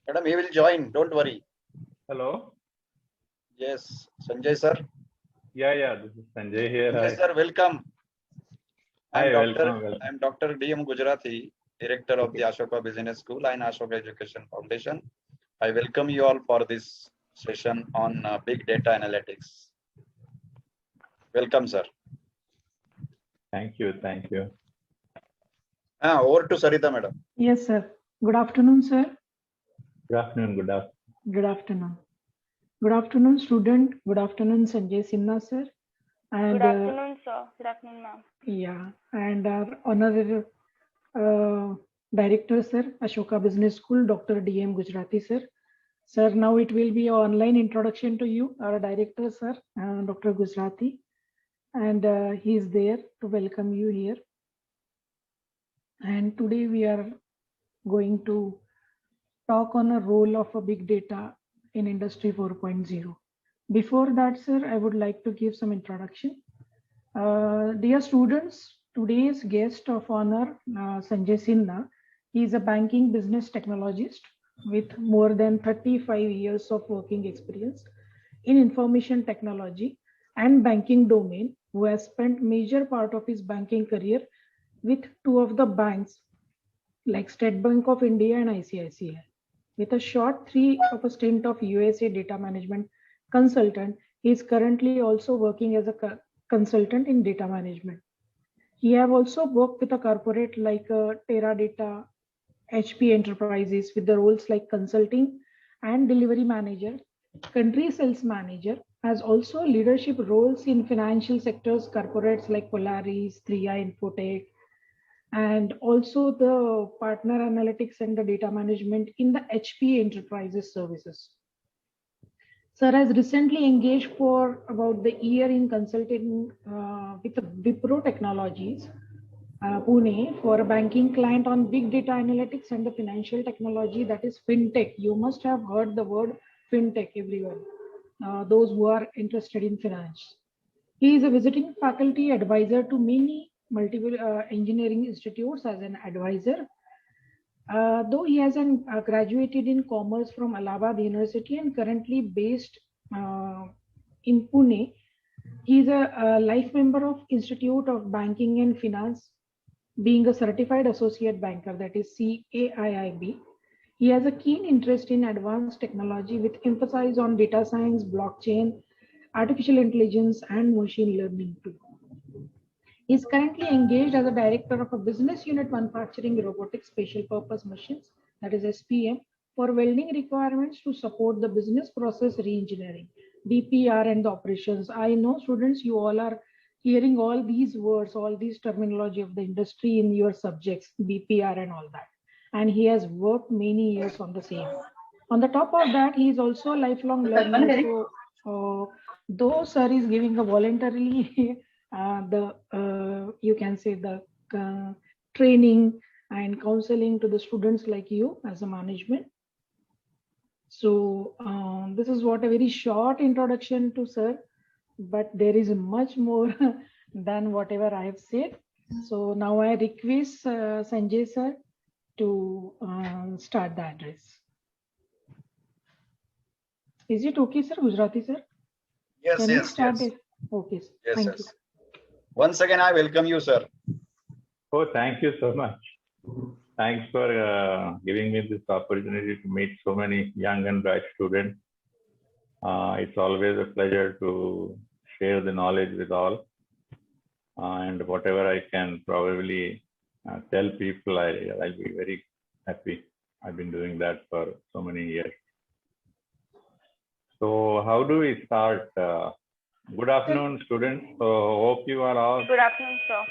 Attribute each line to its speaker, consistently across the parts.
Speaker 1: Madam, he will join. Don't worry.
Speaker 2: Hello.
Speaker 1: Yes, Sanjay sir.
Speaker 2: Yeah. This is Sanjay here.
Speaker 1: Sanjay
Speaker 2: Hi.
Speaker 1: sir, welcome.
Speaker 2: Hi.
Speaker 1: Doctor.
Speaker 2: Welcome.
Speaker 1: I'm Dr. D.M. Gujarati, Director of the Ashoka Business School and Ashoka Education Foundation. I welcome you all for this session on big data analytics. Welcome, sir.
Speaker 2: Thank you.
Speaker 1: Over to Sarita, madam.
Speaker 3: Yes, sir. Good afternoon, sir.
Speaker 2: Good afternoon.
Speaker 3: Good afternoon. Good afternoon, student. Good afternoon, Sanjay Sinha, sir. And,
Speaker 4: good afternoon, sir. Good afternoon, ma'am.
Speaker 3: Yeah, and our honorary director, sir, Ashoka Business School, Dr. D.M. Gujarati, sir. Sir, now it will be an online introduction to you, our director, sir, Dr. Gujarati. And he is there to welcome you here. And today we are going to talk on a role of a big data in Industry 4.0. Before that, sir, I would like to give some introduction. Dear students, today's guest of honor, Sanjay Sinha, he is a banking business technologist with more than 35 years of working experience in information technology and banking domain, who has spent major part of his banking career with two of the banks like State Bank of India and ICICI. With a short stint of USA data management consultant, he is currently also working as a consultant in data management. He have also worked with a corporate like Teradata, HP Enterprises with the roles like consulting and delivery manager, country sales manager, has also leadership roles in financial sectors, corporates like Polaris, 3i Infotech, and also the partner analytics and the data management in the HP Enterprises services. Sir has recently engaged for about the year in consulting with Wipro Technologies, Pune, for a banking client on big data analytics and the financial technology, that is fintech. You must have heard the word fintech, everyone, those who are interested in finance. He is a visiting faculty advisor to many multiple engineering institutes as an advisor. Though he has graduated in commerce from Allahabad University and currently based in Pune, he is a life member of Institute of Banking and Finance, being a certified associate banker, that is CAIIB. He has a keen interest in advanced technology with emphasis on data science, blockchain, artificial intelligence, and machine learning too. He is currently engaged as a director of a business unit manufacturing robotic special purpose machines, that is SPM, for welding requirements to support the business process reengineering, BPR, and the operations. I know students, you all are hearing all these words, all these terminology of the industry in your subjects, BPR and all that. And he has worked many years on the same. On the top of that, he is also a lifelong learner. So, though sir is giving a voluntarily you can say the training and counseling to the students like you as a management. So this is what a very short introduction to sir, but there is much more than whatever I have said. So now I request Sanjay sir to start the address. Is it okay, sir? Gujarati sir?
Speaker 1: Yes,
Speaker 3: Can
Speaker 1: yes,
Speaker 3: we start
Speaker 1: yes.
Speaker 3: it? Okay, sir.
Speaker 1: Yes,
Speaker 3: Thank
Speaker 1: yes.
Speaker 3: you.
Speaker 1: Once again, I welcome you, sir.
Speaker 2: Oh, thank you so much. Thanks for giving me this opportunity to meet so many young and bright students. It's always a pleasure to share the knowledge with all. And whatever I can probably tell people, I'll be very happy. I've been doing that for so many years. So how do we start? Good afternoon, students. So hope you are all.
Speaker 4: Good afternoon, sir.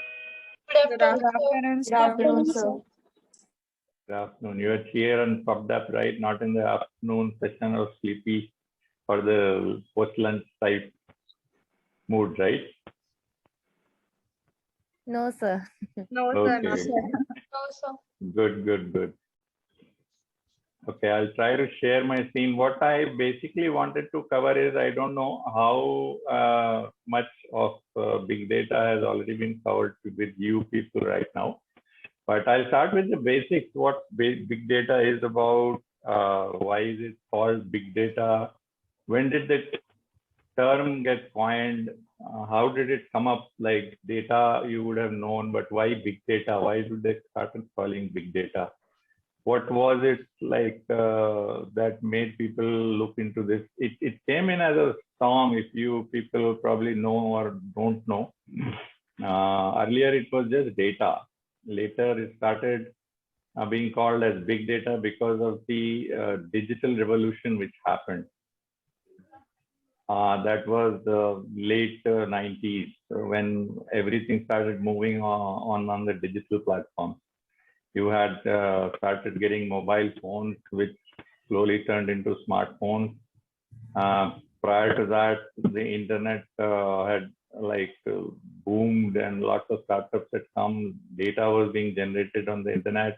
Speaker 5: Good afternoon, sir.
Speaker 4: Good afternoon, sir.
Speaker 2: Good afternoon. You are here and popped up, right? Not in the afternoon session or sleepy or the post-lunch type mood, right?
Speaker 5: No, sir.
Speaker 4: No,
Speaker 2: Okay.
Speaker 4: No, sir.
Speaker 2: Good. Okay, I'll try to share my scene. What I basically wanted to cover is, I don't know how much of big data has already been covered with you people right now, but I'll start with the basics, what big data is about, Why is it called big data? When did the term get coined? How did it come up? Like data you would have known, but why big data? Why did they start calling big data? What was it like that made people look into this? It came in as a song, if you people probably know or don't know. Earlier it was just data. Later it started being called as big data because of the digital revolution which happened. That was the late 90s when everything started moving on the digital platforms. You had started getting mobile phones, which slowly turned into smartphones. Prior to that, the internet had boomed and lots of startups had come. Data was being generated on the internet.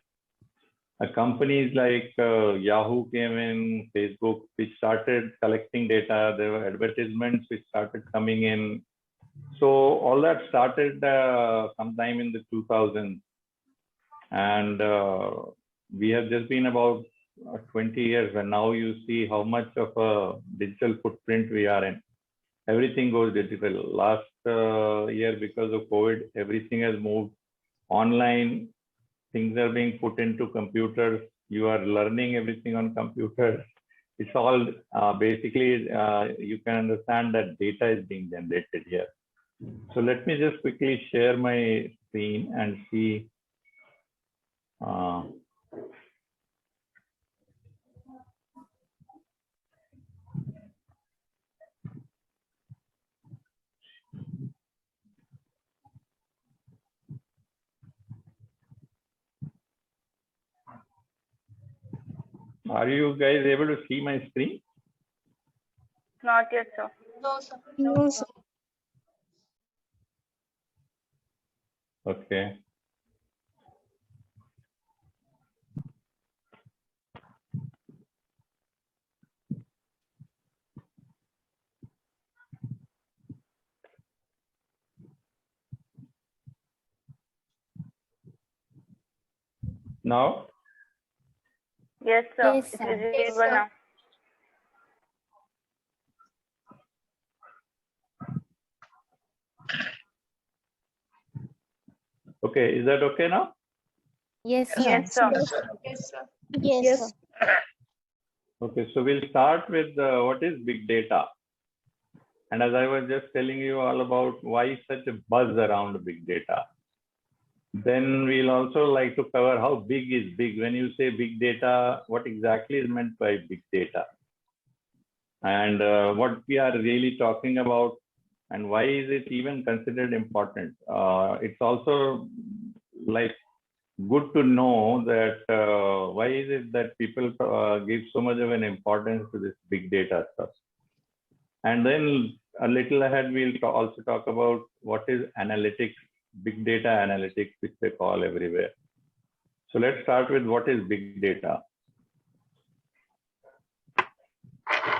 Speaker 2: Companies like Yahoo came in, Facebook, which started collecting data. There were advertisements which started coming in. So all that started sometime in the 2000s. And we have just been about 20 years, and now you see how much of a digital footprint we are in. Everything goes digital. Last year, because of COVID, everything has moved online. Things are being put into computers. You are learning everything on computers. It's all basically, you can understand that data is being generated here. So let me just quickly share my screen and see. Are you guys able to see my screen?
Speaker 4: Not yet, sir.
Speaker 5: No, sir.
Speaker 6: No, sir.
Speaker 2: Okay. Now?
Speaker 4: Yes, sir.
Speaker 5: Yes,
Speaker 4: It
Speaker 5: sir.
Speaker 4: is
Speaker 5: Yes,
Speaker 4: visible
Speaker 5: sir.
Speaker 4: now.
Speaker 2: Okay, is that okay now?
Speaker 5: Yes, sir.
Speaker 4: Yes, sir.
Speaker 6: Yes, sir.
Speaker 5: Yes, sir.
Speaker 2: Okay, so we'll start with what is big data. And as I was just telling you all about why such a buzz around big data. Then we'll also like to cover how big is big. When you say big data, what exactly is meant by big data? And what we are really talking about, and why is it even considered important? It's also like good to know that why is it that people give so much of an importance to this big data stuff. And then a little ahead, we'll also talk about what is analytics, big data analytics, which they call everywhere. So let's start with what is big data.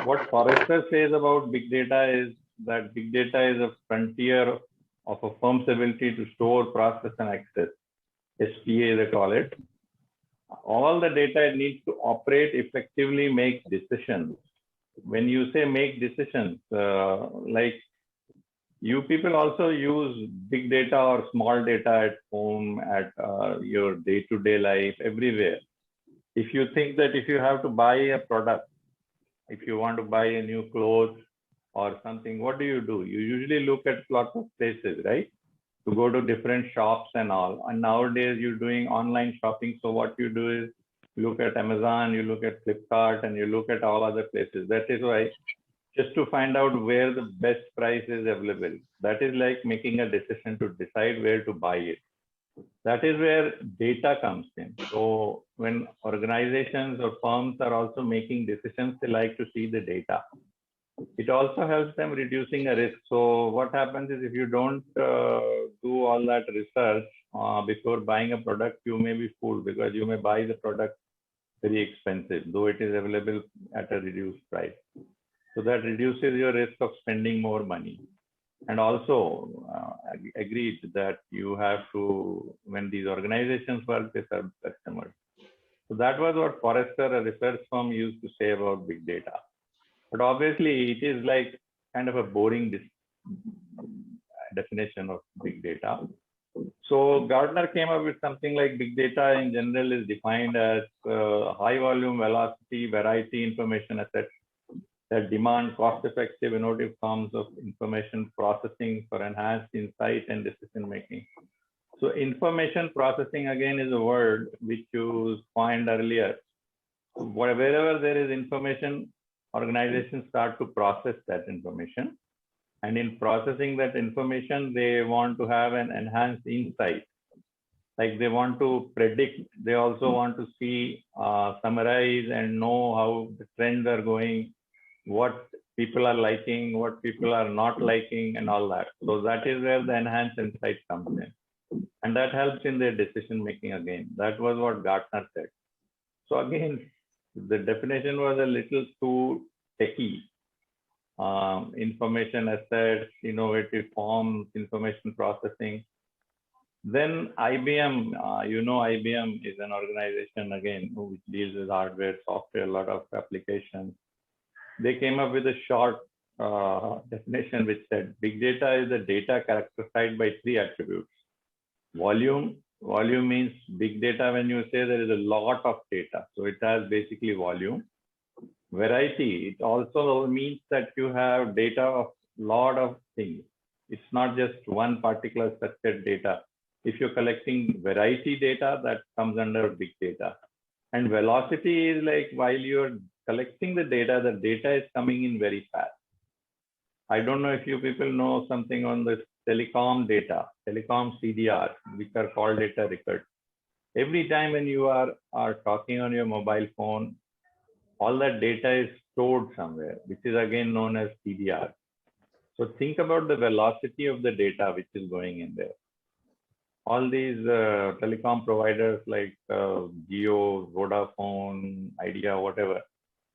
Speaker 2: What Forrester says about big data is that big data is a frontier of a firm's ability to store, process, and access. SPA, they call it. All the data it needs to operate effectively, make decisions. When you say make decisions, like you people also use big data or small data at home, at your day-to-day life, everywhere. If you think that if you have to buy a product, if you want to buy a new clothes or something, what do? You usually look at lots of places, right? To go to different shops and all. And nowadays you're doing online shopping. So what you do is you look at Amazon, you look at Flipkart, and you look at all other places. That is why, just to find out where the best price is available. That is like making a decision to decide where to buy it. That is where data comes in. So when organizations or firms are also making decisions, they like to see the data. It also helps them reducing a risk. So what happens is if you don't do all that research before buying a product, you may be fooled because you may buy the product very expensive, though it is available at a reduced price. So that reduces your risk of spending more money. And also agreed that you have to, when these organizations work, they serve customers. So that was what Forrester, a research firm, used to say about big data. But obviously, it is like kind of a boring definition of big data. So Gartner came up with something like big data in general is defined as high volume, velocity, variety information assets that demand cost-effective, innovative forms of information processing for enhanced insight and decision making. So information processing again is a word which you coined earlier. Wherever there is information, organizations start to process that information. And in processing that information, they want to have an enhanced insight. Like they want to predict, they also want to see, summarize and know how the trends are going, what people are liking, what people are not liking, and all that. So that is where the enhanced insight comes in. And that helps in their decision making again. That was what Gartner said. So again, the definition was a little too techy. Information assets, innovative forms, information processing. Then IBM, IBM is an organization again which deals with hardware, software, a lot of applications. They came up with a short definition which said big data is the data characterized by three attributes. Volume means big data when you say there is a lot of data. So it has basically volume. Variety, it also means that you have data of lot of things. It's not just one particular structured data. If you're collecting variety data, that comes under big data. And velocity is like while you're collecting the data is coming in very fast. I don't know if you people know something on this telecom data, telecom CDR, which are called data records. Every time when you are talking on your mobile phone, all that data is stored somewhere, which is again known as CDR. So think about the velocity of the data which is going in there. All these telecom providers like Jio, Vodafone, Idea, whatever,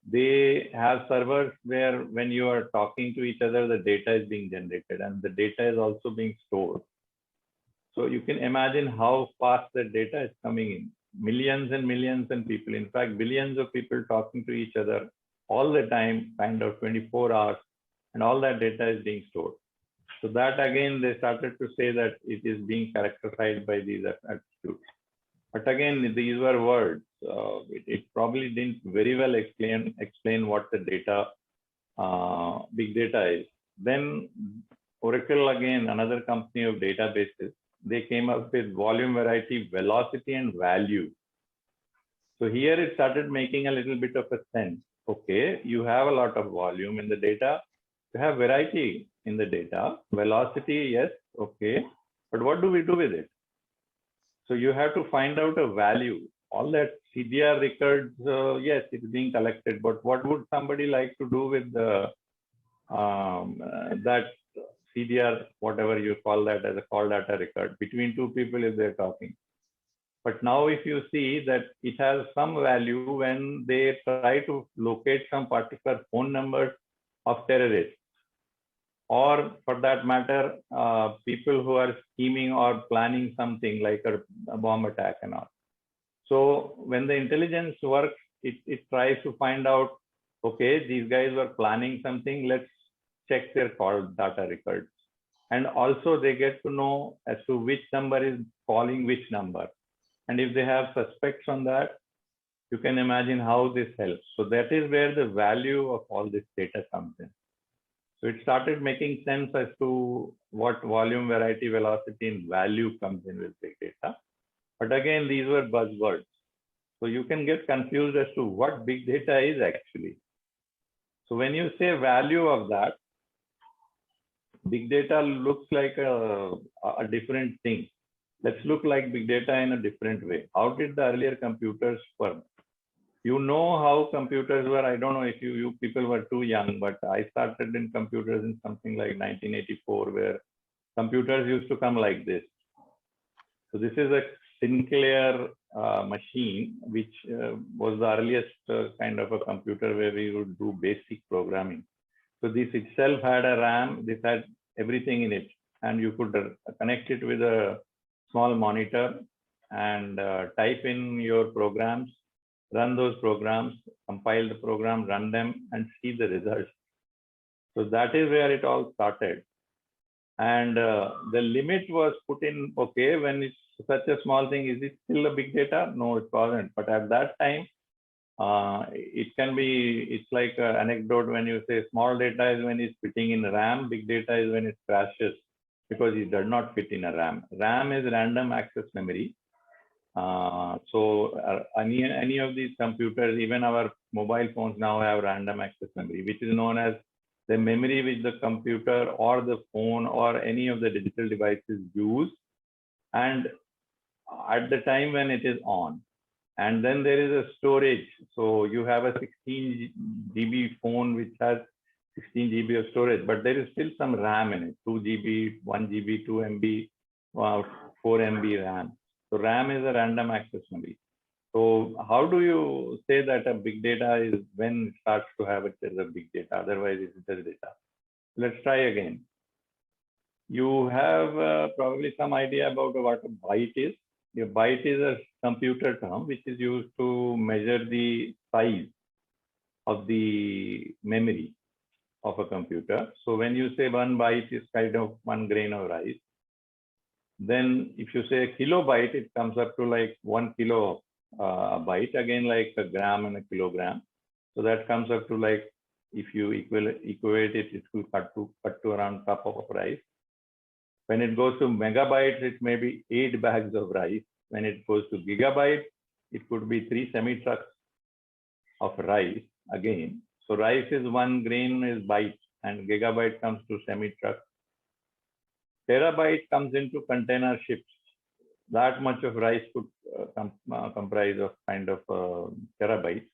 Speaker 2: they have servers where when you are talking to each other, the data is being generated and the data is also being stored. So you can imagine how fast the data is coming in. Millions and millions and people, in fact, billions of people talking to each other all the time, kind of 24 hours, and all that data is being stored. So that again, they started to say that it is being characterized by these attributes. But again, these were words. It probably didn't very well explain what the data, big data is. Then Oracle, again, another company of databases, they came up with volume, variety, velocity, and value. So here it started making a little bit of a sense. Okay, you have a lot of volume in the data. You have variety in the data. Velocity, yes, okay. But what do we do with it? So you have to find out a value. All that CDR records, yes, it's being collected. But what would somebody like to do with the that CDR, whatever you call that as a call data record between two people if they're talking. But now if you see that it has some value when they try to locate some particular phone numbers of terrorists, or for that matter, people who are scheming or planning something like a bomb attack and all. So when the intelligence works, it tries to find out, okay, these guys were planning something, let's check their call data records. And also they get to know as to which number is calling which number. And if they have suspects on that, you can imagine how this helps. So that is where the value of all this data comes in. So it started making sense as to what volume, variety, velocity, and value comes in with big data. But again, these were buzzwords. So you can get confused as to what big data is actually. So when you say value of that, big data looks like a different thing. Let's look like big data in a different way. How did the earlier computers work? You know how computers were. I don't know if you people were too young, but I started in computers in something like 1984, where computers used to come like this. So this is a Sinclair machine, which was the earliest kind of a computer where we would do basic programming. So this itself had a RAM, this had everything in it, and you could connect it with a small monitor and type in your programs. run those programs, compile the program, run them, and see the results. So that is where it all started. And the limit was put in, okay, when it's such a small thing, is it still a big data? No, it wasn't. But at that time, it can be, it's like an anecdote when you say small data is when it's fitting in RAM, big data is when it crashes because it does not fit in a RAM. RAM is random access memory. So any of these computers, even our mobile phones now have random access memory, which is known as the memory which the computer or the phone or any of the digital devices use, and at the time when it is on. And then there is a storage. So you have a 16 GB phone which has 16 GB of storage, but there is still some RAM in it, 2 GB, 1 GB, 2 MB, 4 MB RAM. So RAM is a random access memory. So how do you say that a big data is when it starts to have it as a big data? Otherwise, it's just data. Let's try again. You have probably some idea about what a byte is. A byte is a computer term which is used to measure the size of the memory of a computer. So when you say 1 byte is kind of 1 grain of rice, then if you say a kilobyte, it comes up to like 1 kilo a byte, again like a gram and a kilogram. So that comes up to like, if you equate it, it will cut to around cup of rice. When it goes to megabytes, it may be 8 bags of rice. When it goes to gigabytes, it could be 3 semi-trucks of rice again. So rice is 1 grain is byte, and gigabyte comes to semi-truck. Terabyte comes into container ships. That much of rice could comprise of kind of terabytes.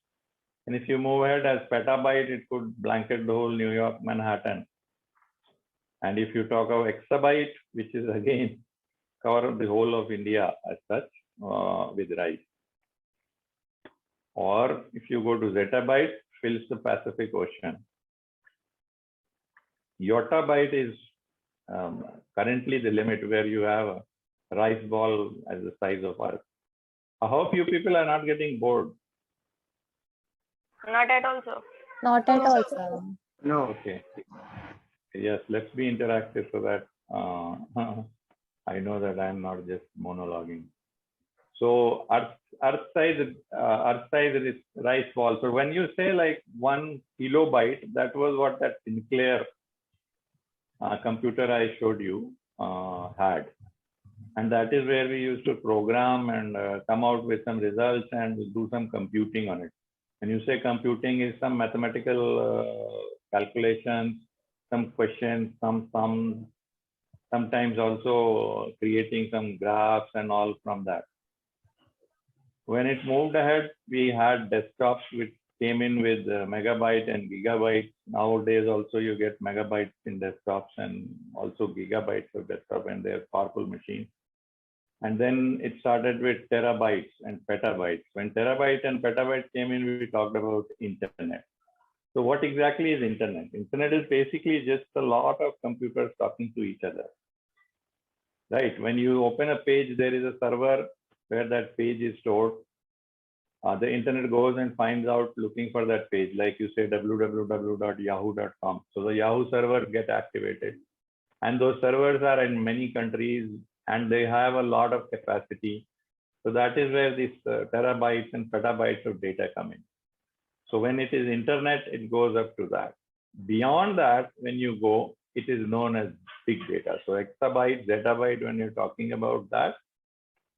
Speaker 2: And if you move ahead as petabyte, it could blanket the whole New York, Manhattan. And if you talk of exabyte, which is again cover the whole of India as such with rice. Or if you go to zettabyte, fills the Pacific Ocean. Yottabyte is currently the limit where you have a rice ball as the size of Earth. I hope you people are not getting bored.
Speaker 4: Not at all, sir.
Speaker 5: Not at all, sir.
Speaker 1: No.
Speaker 2: Okay. Yes, let's be interactive so that I know that I'm not just monologuing. So Earth size is rice ball. So when you say like 1 kilobyte, that was what that Sinclair computer I showed you had. And that is where we used to program and come out with some results and do some computing on it. When you say computing is some mathematical calculations, some questions, some sums, sometimes also creating some graphs and all from that. When it moved ahead, we had desktops which came in with megabyte and gigabyte. Nowadays also you get megabytes in desktops and also gigabytes of desktop, and they're powerful machines. And then it started with terabytes and petabytes. When terabyte and petabyte came in, we talked about internet. So what exactly is internet? Internet is basically just a lot of computers talking to each other. Right? When you open a page, there is a server where that page is stored. The internet goes and finds out looking for that page, like you say www.yahoo.com. So the Yahoo server get activated. And those servers are in many countries and they have a lot of capacity. So that is where these terabytes and petabytes of data come in. So when it is internet, it goes up to that. Beyond that, when you go, it is known as big data. So exabyte, zettabyte, when you're talking about that,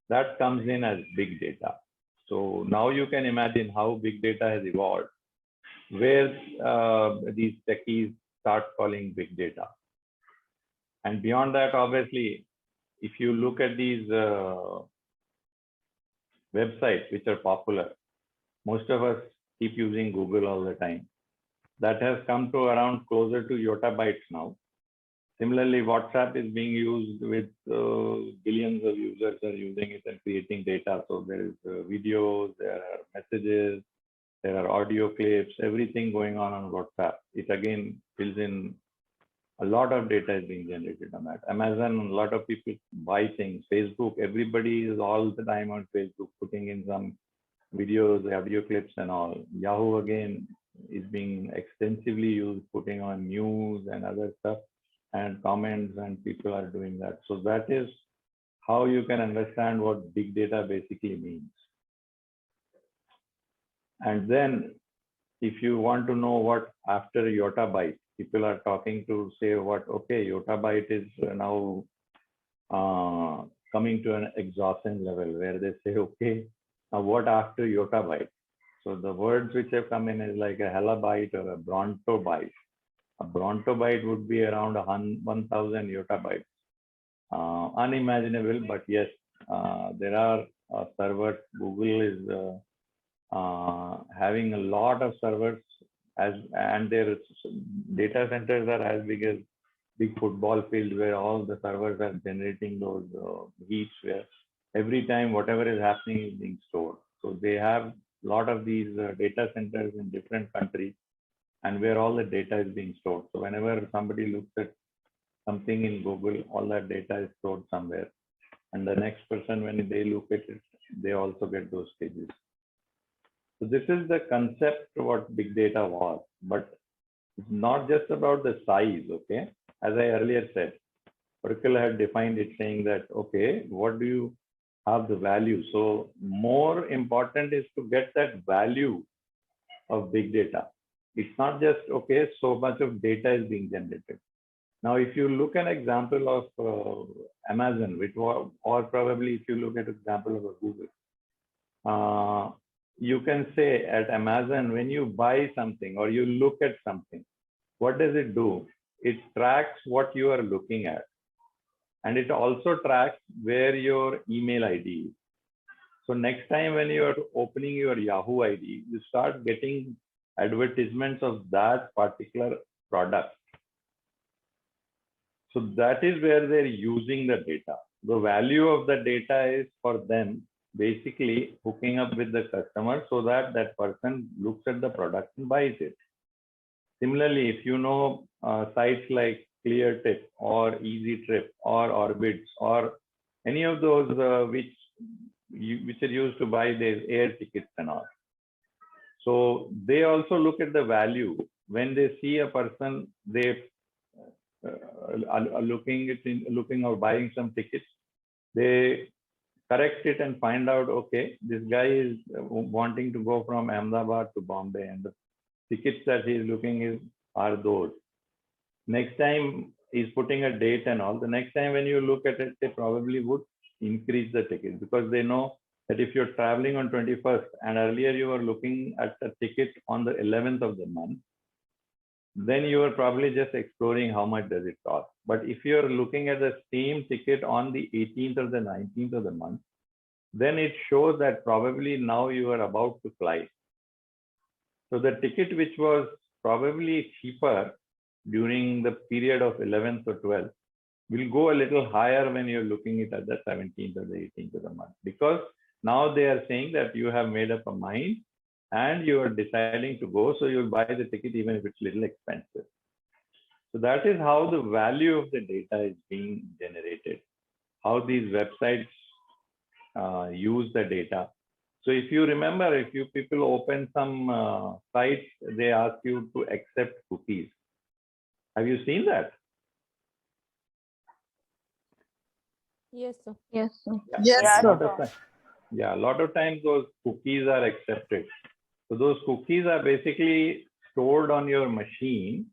Speaker 2: that comes in as big data. So now you can imagine how big data has evolved, where these techies start calling big data. And beyond that, obviously, if you look at these websites which are popular, most of us keep using Google all the time. That has come to around closer to yottabytes now. Similarly, WhatsApp is being used with billions of users are using it and creating data. So there is videos, there are messages, there are audio clips, everything going on WhatsApp. It again fills in a lot of data is being generated on that. Amazon, a lot of people buy things. Facebook, everybody is all the time on Facebook putting in some videos, audio clips and all. Yahoo again is being extensively used, putting on news and other stuff and comments, and people are doing that. So that is how you can understand what big data basically means. And then if you want to know what after Yottabyte, people are talking to say what, okay, Yottabyte is now coming to an exhaustion level where they say, okay, now what after Yottabyte? So the words which have come in is like a helabyte or a brontobyte. A brontobyte would be around 1,000 Yottabytes. Unimaginable, but yes, there are servers. Google is having a lot of servers, and their data centers are as big as big football field where all the servers are generating those heats where every time whatever is happening is being stored. So they have a lot of these data centers in different countries and where all the data is being stored. So whenever somebody looks at something in Google, all that data is stored somewhere. And the next person, when they look at it, they also get those pages. So this is the concept what big data was, but it's not just about the size, okay? As I earlier said, Oracle had defined it saying that, okay, what do you have the value? So more important is to get that value of big data. It's not just, okay, so much of data is being generated. Now, if you look at an example of Amazon, which was, or probably if you look at an example of a Google, you can say at Amazon, when you buy something or you look at something, what does it do? It tracks what you are looking at. And it also tracks where your email ID is. So next time when you are opening your Yahoo ID, you start getting advertisements of that particular product. So that is where they're using the data. The value of the data is for them basically hooking up with the customer so that that person looks at the product and buys it. Similarly, if you know sites like ClearTip or EasyTrip or Orbitz or any of those which are used to buy these air tickets and all. So they also look at the value. When they see a person, they are looking or buying some tickets, they correct it and find out, okay, this guy is wanting to go from Ahmedabad to Bombay and the tickets that he is looking are those. Next time he's putting a date and all. The next time when you look at it, they probably would increase the ticket because they know that if you're traveling on 21st and earlier you were looking at the ticket on the 11th of the month, then you are probably just exploring how much does it cost. But if you're looking at the same ticket on the 18th or the 19th of the month, then it shows that probably now you are about to fly. So the ticket which was probably cheaper during the period of 11th or 12th will go a little higher when you're looking at the 17th or the 18th of the month, because now they are saying that you have made up a mind and you are deciding to go, so you'll buy the ticket even if it's a little expensive. So that is how the value of the data is being generated, how these websites use the data. So if you remember, if you people open some sites, they ask you to accept cookies. Have you seen that?
Speaker 5: Yes, sir.
Speaker 6: Yes, sir.
Speaker 4: Yes,
Speaker 6: sir.
Speaker 2: Yeah, a lot of times those cookies are accepted. So those cookies are basically stored on your machine,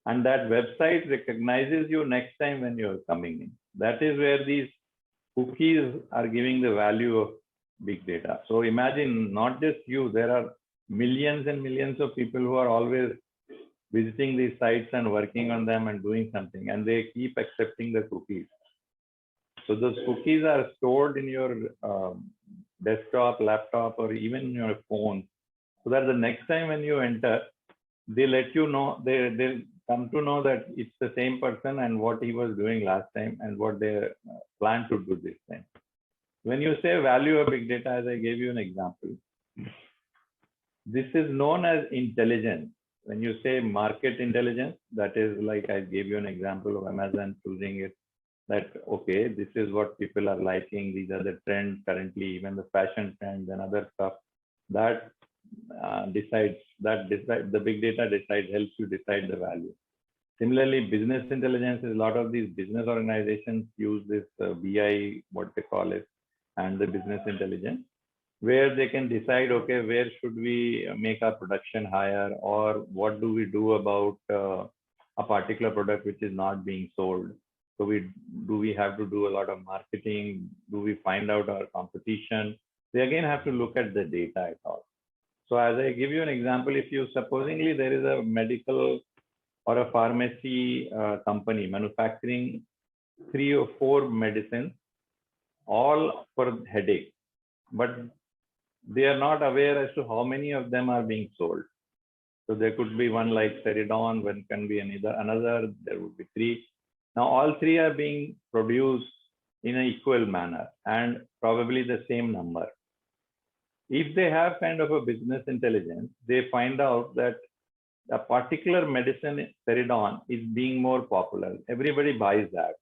Speaker 2: and that website recognizes you next time when you're coming in. That is where these cookies are giving the value of big data. So imagine not just you, there are millions and millions of people who are always visiting these sites and working on them and doing something, and they keep accepting the cookies. So those cookies are stored in your desktop, laptop, or even your phone, so that the next time when you enter, they let you know, they'll come to know that it's the same person and what he was doing last time and what they plan to do this time. When you say value of big data, as I gave you an example, this is known as intelligence. When you say market intelligence, that is like I gave you an example of Amazon choosing it, that, okay, this is what people are liking. These are the trends currently, even the fashion trends and other stuff. that the big data helps you decide the value. Similarly, business intelligence is a lot of these business organizations use this BI, what they call it, and the business intelligence, where they can decide, okay, where should we make our production higher, or what do we do about a particular product which is not being sold. So do we have to do a lot of marketing? Do we find out our competition? They again have to look at the data at all. So as I give you an example, if you supposingly there is a medical or a pharmacy company manufacturing 3 or 4 medicines, all for headache, but they are not aware as to how many of them are being sold. So there could be one like Ceridon, one can be another, there would be 3. Now all 3 are being produced in an equal manner and probably the same number. If they have kind of a business intelligence, they find out that a particular medicine, Ceridon, is being more popular. Everybody buys that,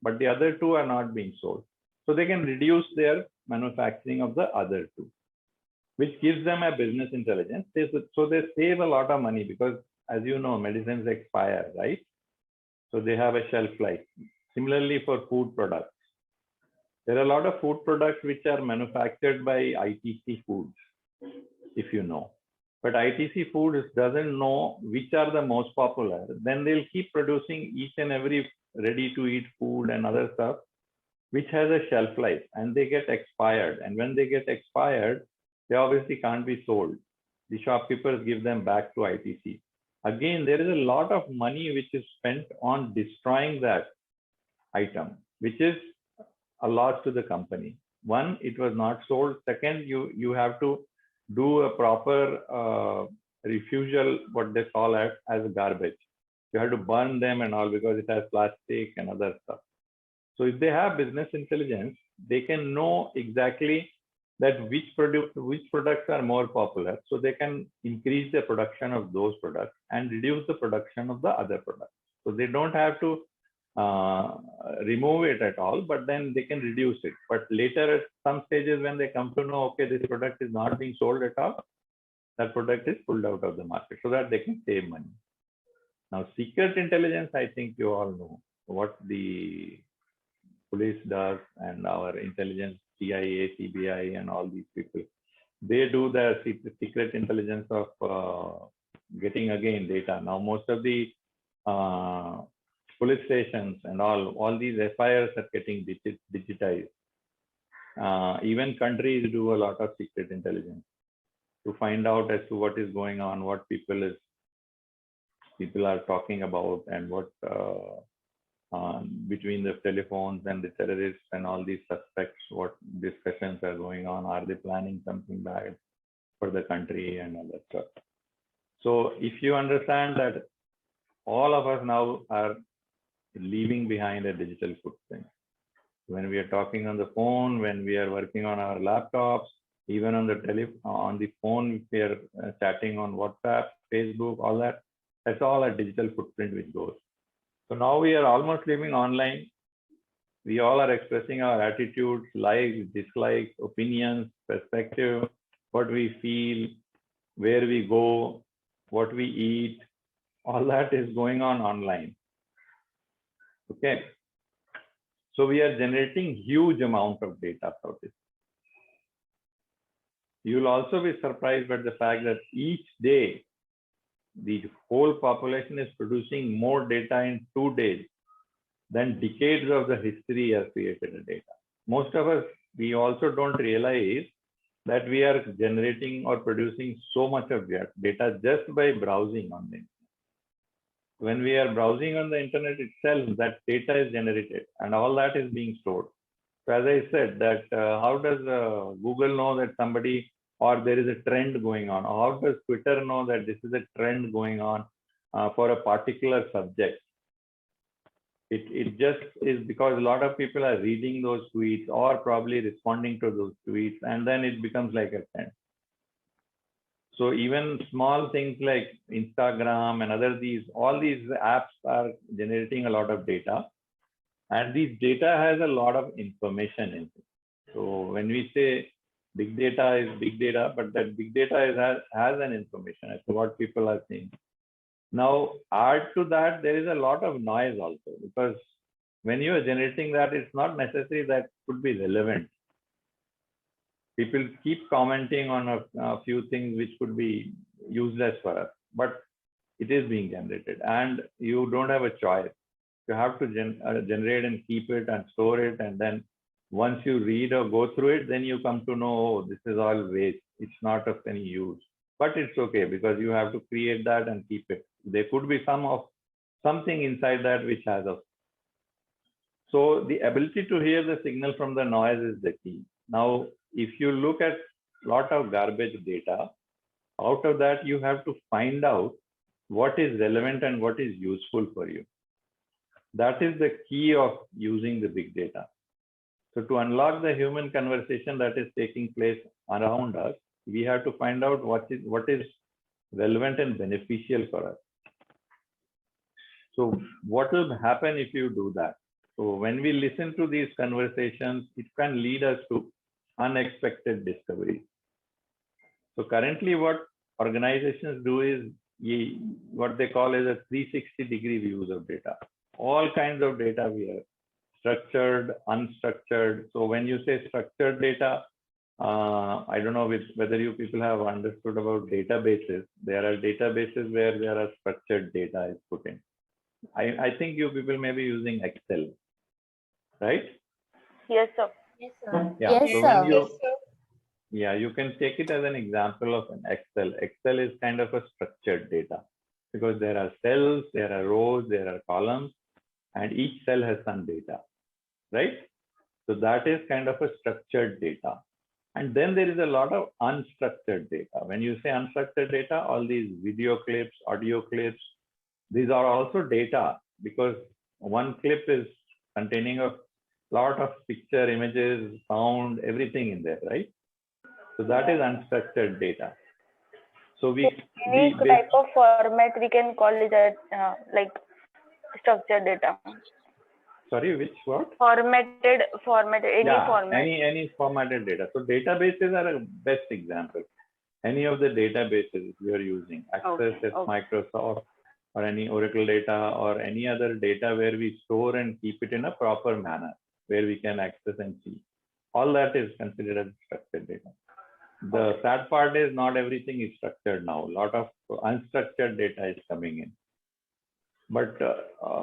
Speaker 2: but the other 2 are not being sold. So they can reduce their manufacturing of the other 2, which gives them a business intelligence. So they save a lot of money because, as you know, medicines expire, right? So they have a shelf life. Similarly, for food products, there are a lot of food products which are manufactured by ITC Foods, if you know. But ITC Foods doesn't know which are the most popular. Then they'll keep producing each and every ready-to-eat food and other stuff, which has a shelf life, and they get expired. And when they get expired, they obviously can't be sold. The shopkeepers give them back to ITC. Again, there is a lot of money which is spent on destroying that item, which is a loss to the company. One, it was not sold. Second, you have to do a proper refusal, what they call it as garbage. You have to burn them and all because it has plastic and other stuff. So if they have business intelligence, they can know exactly that which products are more popular, so they can increase the production of those products and reduce the production of the other products. So they don't have to remove it at all, but then they can reduce it. But later at some stages when they come to know, okay, this product is not being sold at all, that product is pulled out of the market so that they can save money. Now, secret intelligence, I think you all know what the police does and our intelligence, CIA, CBI, and all these people. They do the secret intelligence of getting again data. Now, most of the police stations and all these FIRs are getting digitized. Even countries do a lot of secret intelligence to find out as to what is going on, what people are talking about, and what between the telephones and the terrorists and all these suspects, what discussions are going on. Are they planning something bad for the country and all that stuff? So if you understand that all of us now are leaving behind a digital footprint. When we are talking on the phone, when we are working on our laptops, even on the phone, we are chatting on WhatsApp, Facebook, all that. That's all a digital footprint which goes. So now we are almost living online. We all are expressing our attitudes, likes, dislikes, opinions, perspective, what we feel, where we go, what we eat. All that is going on online. Okay. So we are generating huge amount of data for this. You will also be surprised by the fact that each day, the whole population is producing more data in 2 days than decades of the history has created a data. Most of us, we also don't realize that we are generating or producing so much of data just by browsing on the internet. When we are browsing on the internet itself, that data is generated and all that is being stored. So as I said, that how does Google know that somebody or there is a trend going on? Or how does Twitter know that this is a trend going on for a particular subject? It just is because a lot of people are reading those tweets or probably responding to those tweets, and then it becomes like a trend. So even small things like Instagram and all these apps are generating a lot of data, and this data has a lot of information in it. So when we say big data is big data, but that big data has an information as to what people are seeing. Now, add to that, there is a lot of noise also, because when you are generating that, it's not necessary that could be relevant. People keep commenting on a few things which could be useless for us, but it is being generated and you don't have a choice. You have to generate and keep it and store it. And then once you read or go through it, then you come to know, oh, this is all waste. It's not of any use. But it's okay because you have to create that and keep it. There could be something inside that which has a. So the ability to hear the signal from the noise is the key. Now, if you look at a lot of garbage data, out of that, you have to find out what is relevant and what is useful for you. That is the key of using the big data. So to unlock the human conversation that is taking place around us, we have to find out what is relevant and beneficial for us. So what will happen if you do that? So when we listen to these conversations, it can lead us to unexpected discoveries. So currently what organizations do is what they call as a 360-degree views of data. All kinds of data we have, structured, unstructured. So when you say structured data, I don't know whether you people have understood about databases. There are databases where there are structured data is put in. I think you people may be using Excel, right?
Speaker 4: Yes, sir.
Speaker 5: Yes, sir.
Speaker 2: Yeah.
Speaker 5: Yes,
Speaker 2: So
Speaker 5: sir.
Speaker 2: when you, yeah, you can take it as an example of an Excel. Excel is kind of a structured data because there are cells, there are rows, there are columns, and each cell has some data, right? So that is kind of a structured data. And then there is a lot of unstructured data. When you say unstructured data, all these video clips, audio clips, these are also data because one clip is containing a lot of picture, images, sound, everything in there, right? So that is unstructured data. So
Speaker 4: Any type of format we can call it that like structured data.
Speaker 2: Sorry, which word?
Speaker 4: Formatted, any format.
Speaker 2: Any formatted data. So databases are a best example. Any of the databases you are using, Access, Microsoft, or any Oracle data, or any other data where we store and keep it in a proper manner, where we can access and see. All that is considered as structured data. The sad part is not everything is structured now. A lot of unstructured data is coming in. But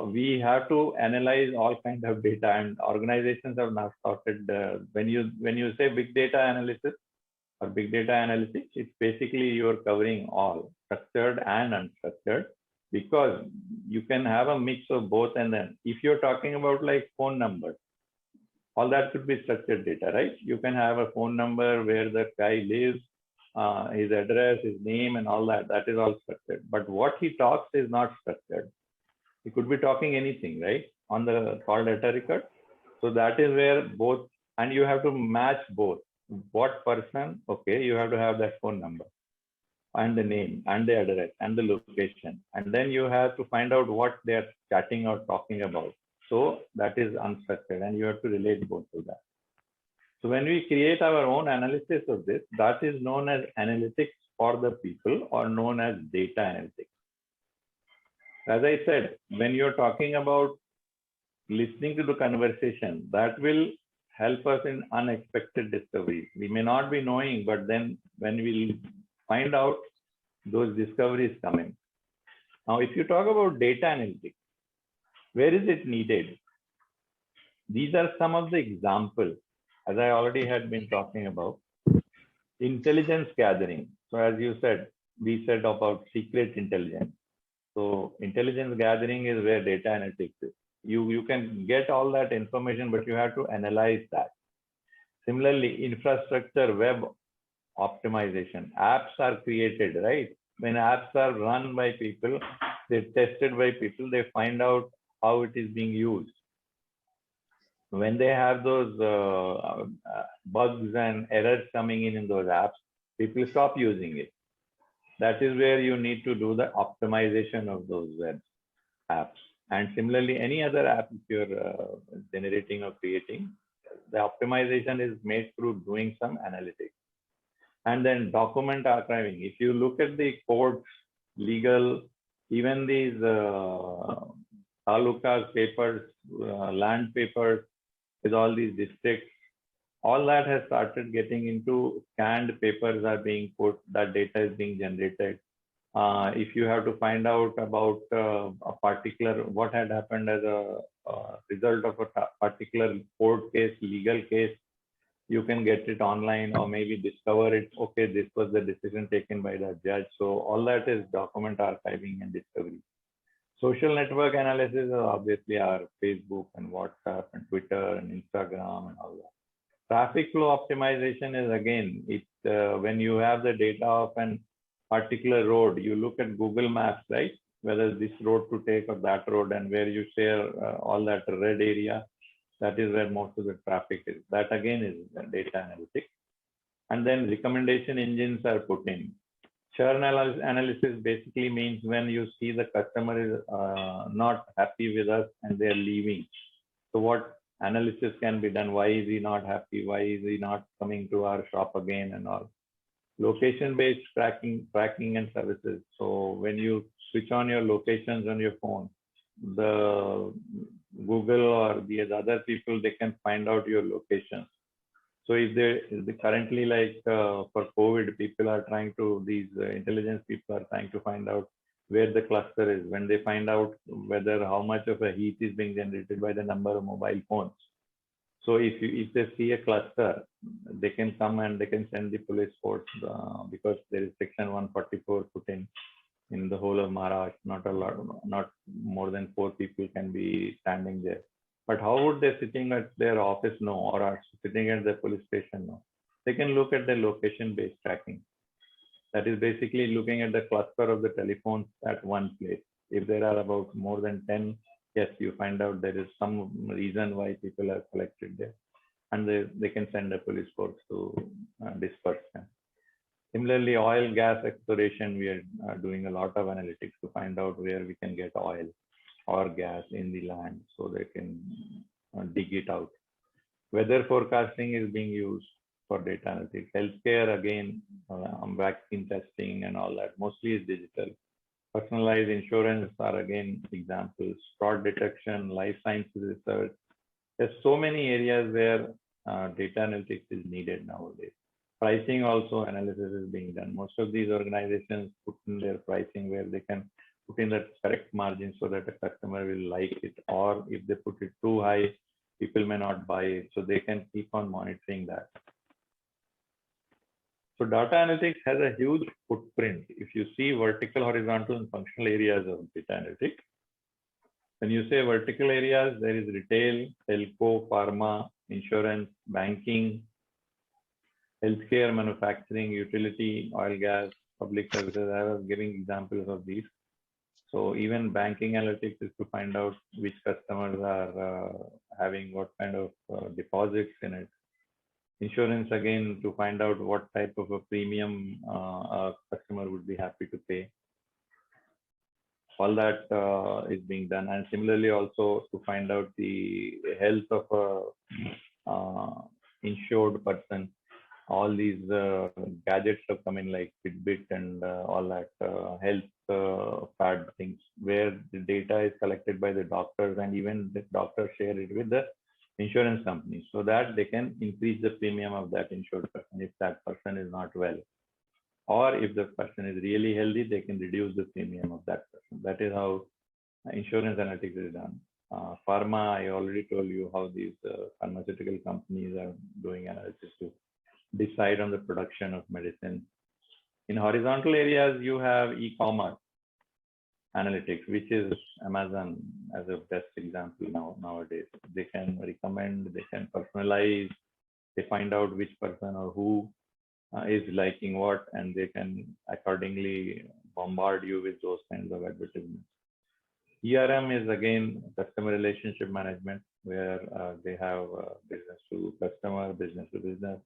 Speaker 2: we have to analyze all kinds of data, and organizations have now started. When you say big data analysis or big data analytics, it's basically you're covering all structured and unstructured, because you can have a mix of both. And then if you're talking about like phone numbers, all that could be structured data, right? You can have a phone number where the guy lives, his address, his name, and all that. That is all structured. But what he talks is not structured. He could be talking anything, right, on the call data record. So that is where both, and you have to match both. What person, okay, you have to have that phone number and the name and the address and the location. And then you have to find out what they're chatting or talking about. So that is unstructured, and you have to relate both to that. So when we create our own analysis of this, that is known as analytics for the people, or known as data analytics. As I said, when you're talking about listening to the conversation, that will help us in unexpected discoveries. We may not be knowing, but then when we find out, those discoveries coming. Now, if you talk about data analytics, where is it needed? These are some of the examples, as I already had been talking about. Intelligence gathering. So as you said, we said about secret intelligence. So intelligence gathering is where data analytics is. You can get all that information, but you have to analyze that. Similarly, infrastructure web optimization. Apps are created, right? When apps are run by people, they're tested by people, they find out how it is being used. When they have those bugs and errors coming in those apps, people stop using it. That is where you need to do the optimization of those web apps. And similarly, any other app if you're generating or creating, the optimization is made through doing some analytics. And then document archiving. If you look at the courts, legal, even these talukas papers, land papers with all these districts, all that has started getting into scanned papers are being put, that data is being generated. If you have to find out about a particular, what had happened as a result of a particular court case, legal case, you can get it online or maybe discover it. Okay, this was the decision taken by the judge. So all that is document archiving and discovery. Social network analysis obviously are Facebook and WhatsApp and Twitter and Instagram and all that. Traffic flow optimization is again, when you have the data of an particular road, you look at Google Maps, right? Whether this road to take or that road, and where you share all that red area, that is where most of the traffic is. That again is data analytics. And then recommendation engines are put in. Churn analysis basically means when you see the customer is not happy with us and they're leaving. So what analysis can be done? Why is he not happy? Why is he not coming to our shop again and all? Location-based tracking and services. So when you switch on your locations on your phone, the Google or the other people, they can find out your location. So if they currently, like for COVID, people are trying to, these intelligence people are trying to find out where the cluster is. When they find out whether how much of a heat is being generated by the number of mobile phones. So if they see a cluster, they can come and they can send the police force because there is section 144 put in the whole of Maharashtra. Not a lot, not more than 4 people can be standing there. But how would they sitting at their office know, or are sitting at the police station know? They can look at the location-based tracking. That is basically looking at the cluster of the telephones at one place. If there are about more than 10, yes, you find out there is some reason why people are collected there, and they can send a police force to disperse them. Similarly, oil, gas exploration, we are doing a lot of analytics to find out where we can get oil or gas in the land so they can dig it out. Weather forecasting is being used for data analytics. Healthcare, again, vaccine testing and all that, mostly is digital. Personalized insurance are again examples. Fraud detection, life sciences research. There's so many areas where data analytics is needed nowadays. Pricing also analysis is being done. Most of these organizations put in their pricing where they can put in that correct margin so that a customer will like it. Or if they put it too high, people may not buy it. So they can keep on monitoring that. So data analytics has a huge footprint. If you see vertical, horizontal, and functional areas of data analytics, when you say vertical areas, there is retail, telco, pharma, insurance, banking, healthcare, manufacturing, utility, oil, gas, public services. I was giving examples of these. So even banking analytics is to find out which customers are having what kind of deposits in it. Insurance, again, to find out what type of a premium a customer would be happy to pay. All that is being done. And similarly, also to find out the health of a insured person. All these gadgets have come in like Fitbit and all that health pad things, where the data is collected by the doctors, and even the doctors share it with the insurance companies so that they can increase the premium of that insured person if that person is not well. Or if the person is really healthy, they can reduce the premium of that person. That is how insurance analytics is done. Pharma, I already told you how these pharmaceutical companies are doing analysis to decide on the production of medicine. In horizontal areas, you have e-commerce analytics, which is Amazon as a best example nowadays. They can recommend, they can personalize, they find out which person or who is liking what, and they can accordingly bombard you with those kinds of advertisements. CRM is again customer relationship management, where they have business to customer, business to business,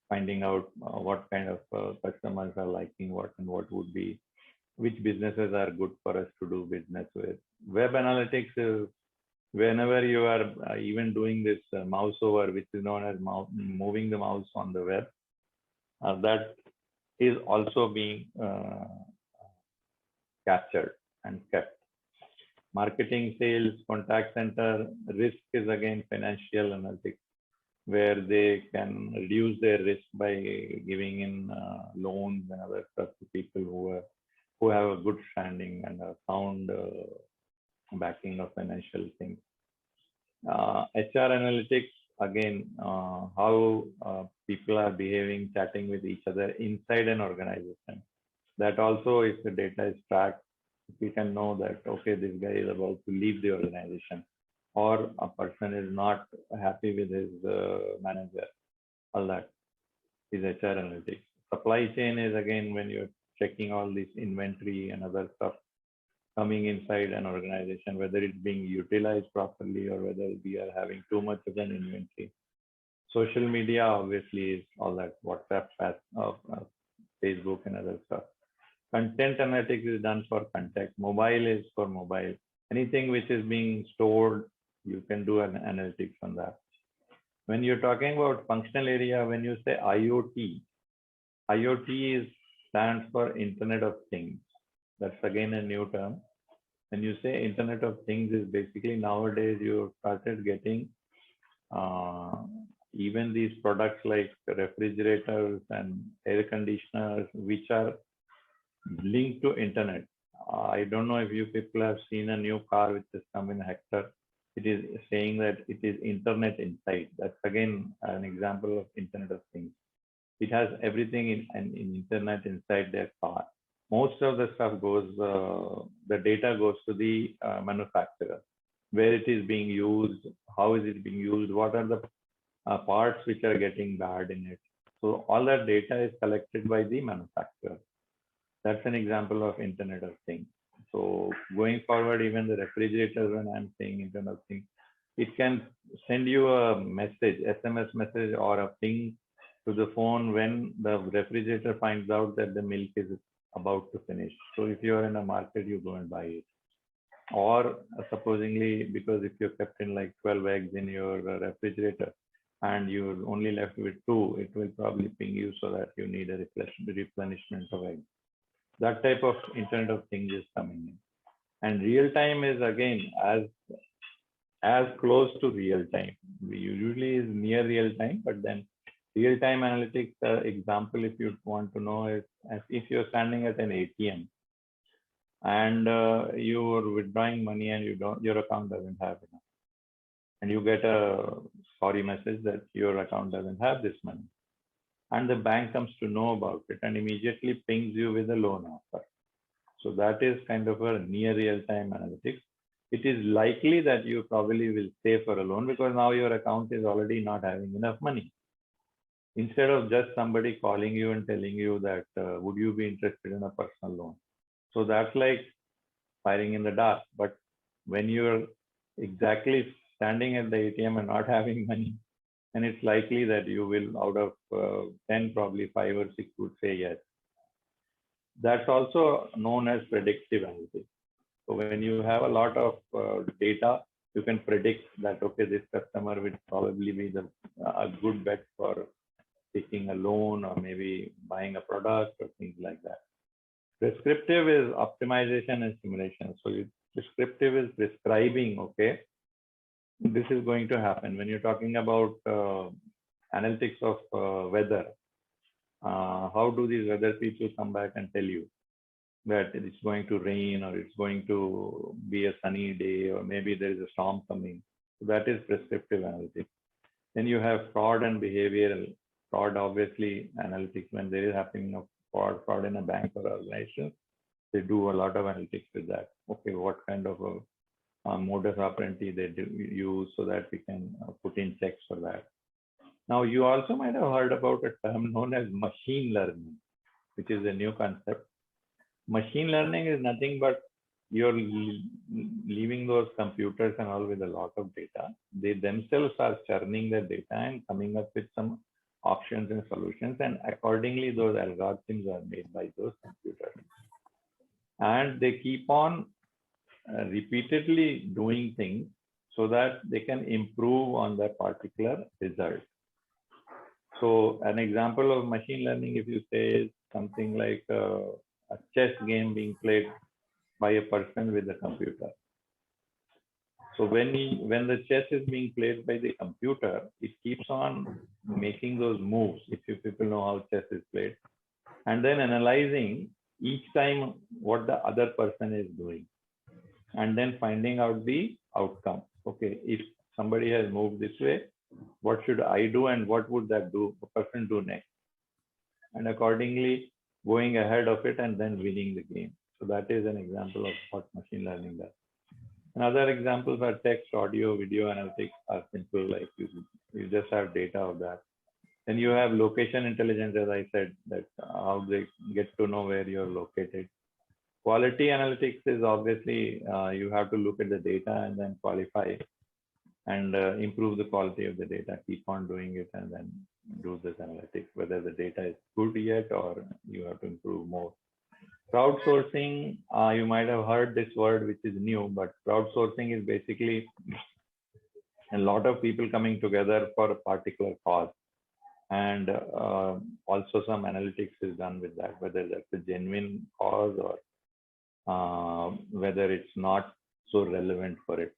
Speaker 2: finding out what kind of customers are liking what and what would be, which businesses are good for us to do business with. Web analytics is whenever you are even doing this mouse over, which is known as moving the mouse on the web, that is also being captured and kept. Marketing, sales, contact center, risk is again financial analytics, where they can reduce their risk by giving in loans and other stuff to people who have a good standing and a sound backing of financial things. HR analytics, again, how people are behaving, chatting with each other inside an organization. That also, if the data is tracked, we can know that, okay, this guy is about to leave the organization, or a person is not happy with his manager. All that is HR analytics. Supply chain is again when you're checking all this inventory and other stuff coming inside an organization, whether it's being utilized properly or whether we are having too much of an inventory. Social media obviously is all that, WhatsApp, Facebook and other stuff. Content analytics is done for content. Mobile is for mobile. Anything which is being stored, you can do an analytics on that. When you're talking about functional area, when you say IoT, IoT stands for Internet of Things. That's again a new term. When you say Internet of Things, is basically nowadays you started getting even these products like refrigerators and air conditioners, which are linked to internet. I don't know if you people have seen a new car which has come in Hector. It is saying that it is internet inside. That's again an example of Internet of Things. It has everything in internet inside their car. Most of the stuff goes, the data goes to the manufacturer, where it is being used, how is it being used, what are the parts which are getting bad in it. So all that data is collected by the manufacturer. That's an example of Internet of Things. So going forward, even the refrigerator, when I'm saying Internet of Things, it can send you a message, SMS message or a ping to the phone when the refrigerator finds out that the milk is about to finish. So if you're in a market, you go and buy it. Or supposingly, because if you're kept in like 12 eggs in your refrigerator and you're only left with 2, it will probably ping you so that you need a replenishment of eggs. That type of Internet of Things is coming in. And real time is again as close to real time. We usually is near real time, but then real time analytics example, if you want to know, is as if you're standing at an ATM and you're withdrawing money and your account doesn't have enough, and you get a sorry message that your account doesn't have this money. And the bank comes to know about it and immediately pings you with a loan offer. So that is kind of a near real-time analytics. It is likely that you probably will stay for a loan because now your account is already not having enough money. Instead of just somebody calling you and telling you that, would you be interested in a personal loan? So that's like firing in the dark. But when you're exactly standing at the ATM and not having money, and it's likely that you will, out of 10, probably 5 or 6 would say yes. That's also known as predictive analytics. So when you have a lot of data, you can predict that, okay, this customer will probably be a good bet for taking a loan or maybe buying a product or things like that. Prescriptive is optimization and simulation. So prescriptive is prescribing, okay, this is going to happen. When you're talking about analytics of weather, how do these weather people come back and tell you that it's going to rain or it's going to be a sunny day or maybe there is a storm coming? So that is prescriptive analytics. Then you have fraud and behavioral. Fraud, obviously, analytics when there is happening of fraud in a bank or organization, they do a lot of analytics with that. Okay, what kind of a modus operandi they use so that we can put in checks for that. Now, you also might have heard about a term known as machine learning, which is a new concept. Machine learning is nothing but you're leaving those computers and all with a lot of data. They themselves are churning their data and coming up with some options and solutions, and accordingly those algorithms are made by those computers. And they keep on repeatedly doing things so that they can improve on that particular result. So an example of machine learning, if you say, is something like a chess game being played by a person with a computer. So when the chess is being played by the computer, it keeps on making those moves, if you people know how chess is played, and then analyzing each time what the other person is doing, and then finding out the outcome. Okay, if somebody has moved this way, what should I do and what would that person do next? And accordingly, going ahead of it and then winning the game. So that is an example of what machine learning does. And other examples are text, audio, video analytics are simple, like you just have data of that. Then you have location intelligence, as I said, that how they get to know where you're located. Quality analytics is obviously you have to look at the data and then qualify and improve the quality of the data, keep on doing it and then do this analytics, whether the data is good yet or you have to improve more. Crowdsourcing, you might have heard this word, which is new, but crowdsourcing is basically a lot of people coming together for a particular cause. And also some analytics is done with that, whether that's a genuine cause or whether it's not so relevant for it.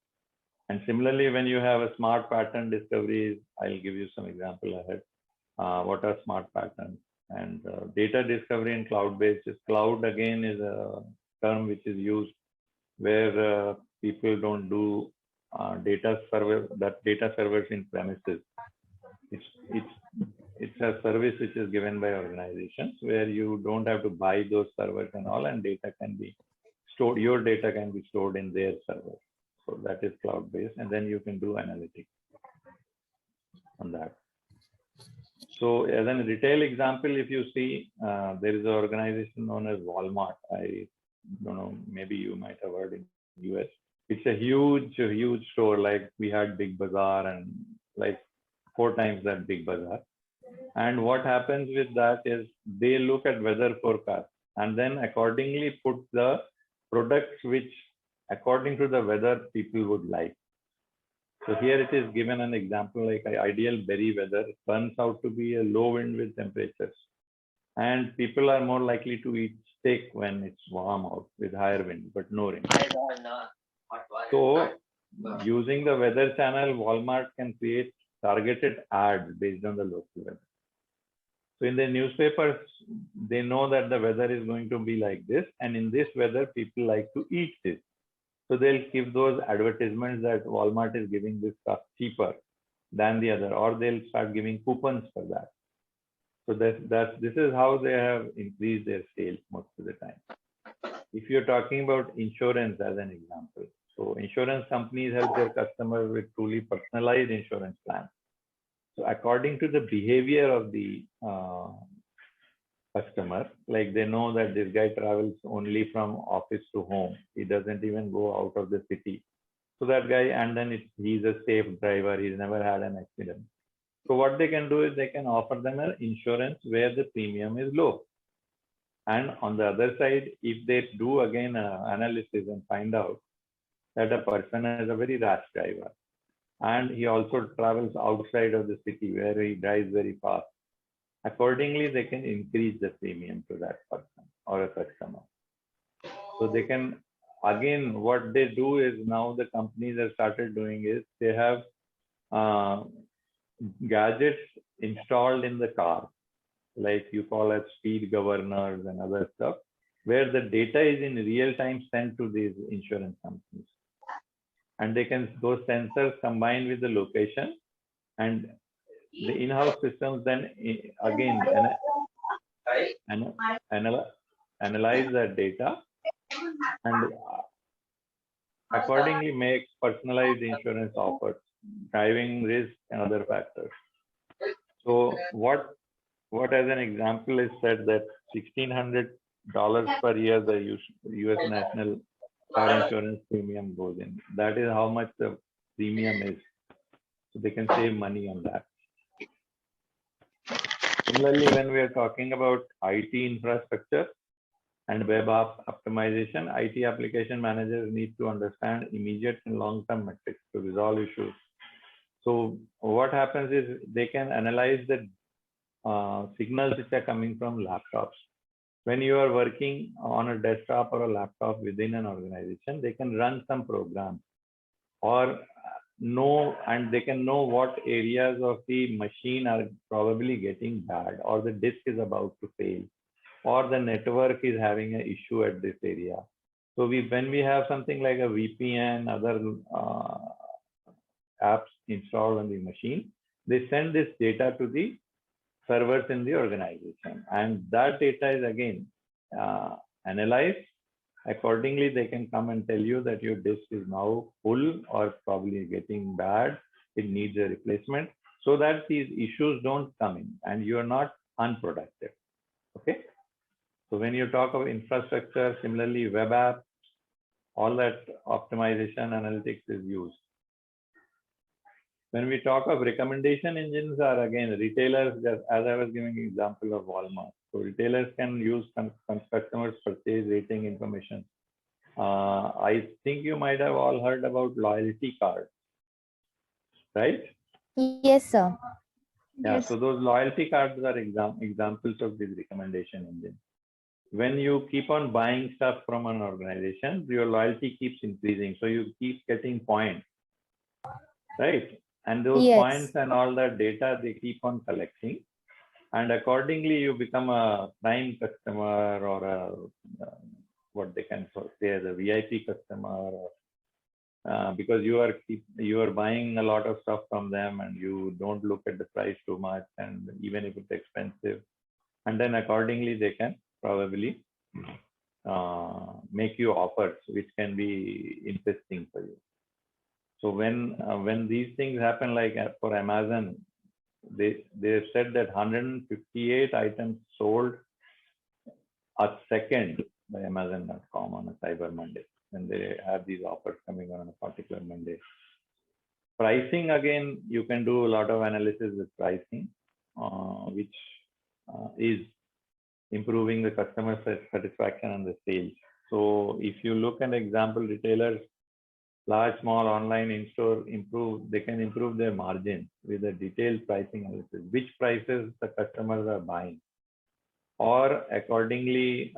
Speaker 2: And similarly, when you have a smart pattern discovery, I'll give you some example ahead. What are smart patterns? And data discovery in cloud-based. Cloud again is a term which is used where people don't do data servers in premises. It's a service which is given by organizations where you don't have to buy those servers and all, and data can be stored. Your data can be stored in their server. So that is cloud-based, and then you can do analytics on that. So as a retail example, if you see, there is an organization known as Walmart. I don't know, maybe you might have heard in the US. It's a huge store. Like we had Big Bazaar and like 4 times that Big Bazaar. And what happens with that is they look at weather forecast and then accordingly put the products which according to the weather people would like. So here it is given an example like ideal berry weather turns out to be a low wind with temperatures. And people are more likely to eat steak when it's warm out with higher wind, but no rain. So using the weather channel, Walmart can create targeted ads based on the local weather. So in the newspapers, they know that the weather is going to be like this. And in this weather, people like to eat this. So they'll give those advertisements that Walmart is giving this stuff cheaper than the other, or they'll start giving coupons for that. So this is how they have increased their sales most of the time. If you're talking about insurance as an example, so insurance companies help their customers with truly personalized insurance plans. So according to the behavior of the customer, like they know that this guy travels only from office to home. He doesn't even go out of the city. So that guy, and then he's a safe driver. He's never had an accident. So what they can do is they can offer them an insurance where the premium is low. And on the other side, if they do again analysis and find out that a person is a very rash driver, and he also travels outside of the city where he drives very fast, accordingly, they can increase the premium to that person or a customer. So they can, again, what they do is now the companies have started doing is they have gadgets installed in the car, like you call it speed governors and other stuff, where the data is in real time sent to these insurance companies. And they can, those sensors combined with the location and the in-house systems then again analyze that data and accordingly make personalized insurance offers, driving risk and other factors. So what as an example is said that $1,600 per year the US national car insurance premium goes in. That is how much the premium is. So they can save money on that. Similarly, when we are talking about IT infrastructure and web app optimization, IT application managers need to understand immediate and long-term metrics to resolve issues. So what happens is they can analyze the signals which are coming from laptops When you are working on a desktop or a laptop within an organization, they can run some programs or and they can know what areas of the machine are probably getting bad, or the disk is about to fail, or the network is having an issue at this area. So when we have something like a VPN, other apps installed on the machine, they send this data to the servers in the organization, and that data is again analyzed. Accordingly, they can come and tell you that your disk is now full or probably getting bad, it needs a replacement, so that these issues don't come in and you are not unproductive. Okay. So when you talk of infrastructure, similarly web apps, all that optimization analytics is used. When we talk of recommendation engines, are again retailers, just as I was giving an example of Walmart. So retailers can use customers' purchase rating information. I think you might have all heard about loyalty cards, right?
Speaker 6: Yes, sir.
Speaker 2: Yeah,
Speaker 3: Yes.
Speaker 2: so those loyalty cards are examples of this recommendation engine. When you keep on buying stuff from an organization, your loyalty keeps increasing. So you keep getting points, right? And those
Speaker 6: Yes.
Speaker 2: points and all that data, they keep on collecting. And accordingly, you become a prime customer or what they can say as a VIP customer, because you are buying a lot of stuff from them and you don't look at the price too much, and even if it's expensive, and then accordingly they can probably make you offers which can be interesting for you. So when these things happen, like for Amazon, they said that 158 items sold a second by Amazon.com on a Cyber Monday, and they have these offers coming on a particular Monday. Pricing, again, you can do a lot of analysis with pricing, which is improving the customer satisfaction and the sales. So if you look at example retailers, large, small, online, in-store, they can improve their margin with a detailed pricing analysis, which prices the customers are buying. Or accordingly,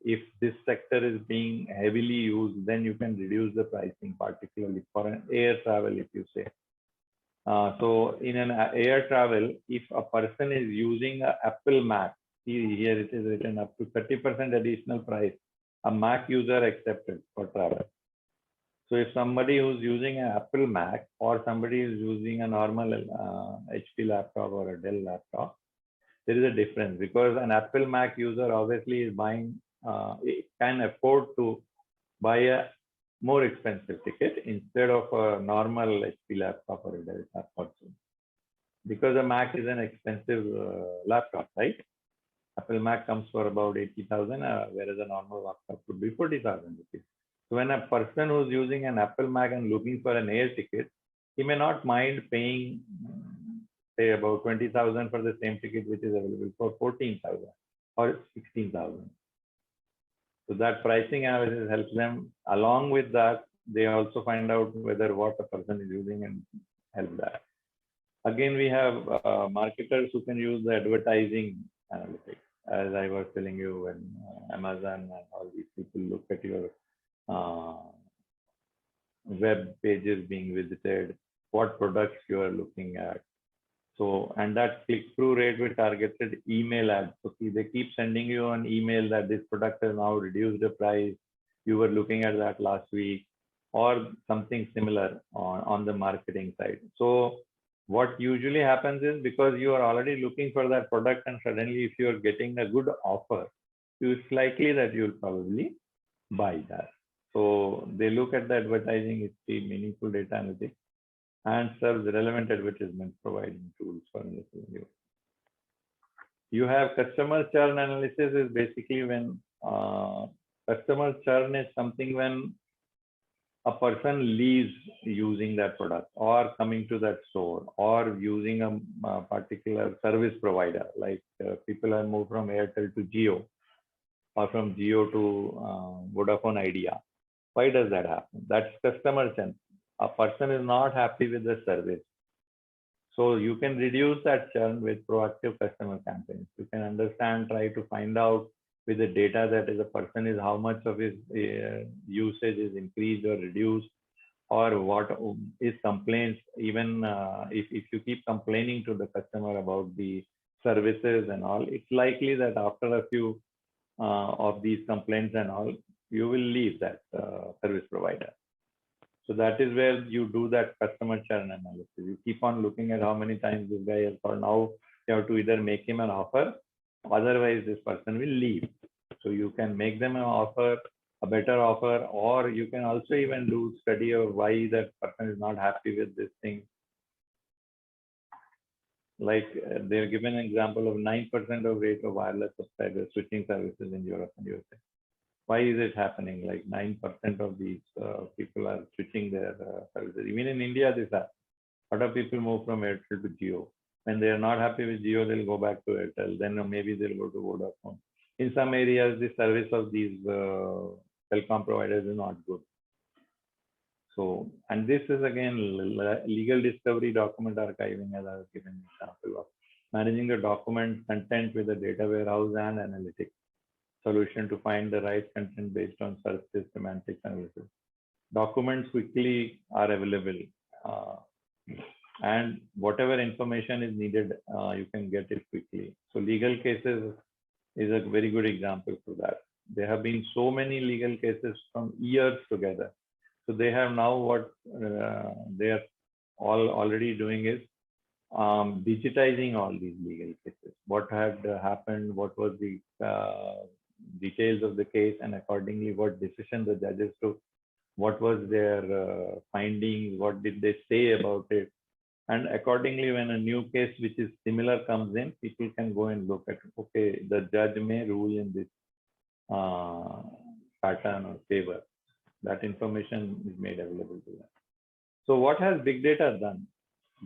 Speaker 2: if this sector is being heavily used, then you can reduce the pricing, particularly for an air travel, if you say. So in an air travel, if a person is using an Apple Mac, here it is written up to 30% additional price, a Mac user accepted for travel. So if somebody who's using an Apple Mac or somebody is using a normal HP laptop or a Dell laptop, there is a difference, because an Apple Mac user obviously is buying, it can afford to buy a more expensive ticket instead of a normal HP laptop or a Dell laptop, because a Mac is an expensive laptop, right? Apple Mac comes for about 80,000, whereas a normal laptop would be 40,000 rupees. So when a person who's using an Apple Mac and looking for an air ticket, he may not mind paying, say, about 20,000 for the same ticket, which is available for 14,000 or 16,000. So that pricing analysis helps them. Along with that, they also find out whether what a person is using and help that. Again, we have marketers who can use the advertising analytics. As I was telling you, when Amazon and all these people look at your web pages being visited, what products you are looking at. So, and that click-through rate with targeted email ads. So they keep sending you an email that this product has now reduced the price. You were looking at that last week, or something similar on the marketing side. So what usually happens is, because you are already looking for that product, and suddenly if you are getting a good offer, it's likely that you'll probably buy that. So they look at the advertising history, meaningful data analytics, and serves relevant advertisement providing tools for analyzing you. You have customer churn analysis is basically when customer churn is something when a person leaves using that product or coming to that store or using a particular service provider, like people have moved from Airtel to Jio or from Jio to Vodafone Idea. Why does that happen? That's customer churn. A person is not happy with the service. So you can reduce that churn with proactive customer campaigns. You can understand, try to find out with the data that is a person is how much of his usage is increased or reduced, or what is complaints. Even if you keep complaining to the customer about the services and all, it's likely that after a few of these complaints and all, you will leave that service provider. So that is where you do that customer churn analysis. You keep on looking at how many times this guy has called. Now you have to either make him an offer, otherwise this person will leave. So you can make them an offer, a better offer, or you can also even do study of why that person is not happy with this thing. Like they're given an example of 9% of rate of wireless subscribers switching services in Europe and USA. Why is it happening? Like 9% of these people are switching their services. Even in India, this happens. A lot of people move from Airtel to Jio. When they are not happy with Jio, they'll go back to Airtel. Then maybe they'll go to Vodafone. In some areas, the service of these telecom providers is not good. So, and this is again legal discovery, document archiving, as I was given an example of managing the document content with a data warehouse and analytics solution to find the right content based on search semantic analysis. Documents quickly are available, and whatever information is needed, you can get it quickly. So legal cases is a very good example for that. There have been so many legal cases from years together. So they have now what they are all already doing is digitizing all these legal cases. What had happened, what was the details of the case, and accordingly what decision the judges took, what was their findings, what did they say about it. And accordingly, when a new case which is similar comes in, people can go and look at, okay, the judge may rule in this pattern or favor. That information is made available to them. So what has big data done?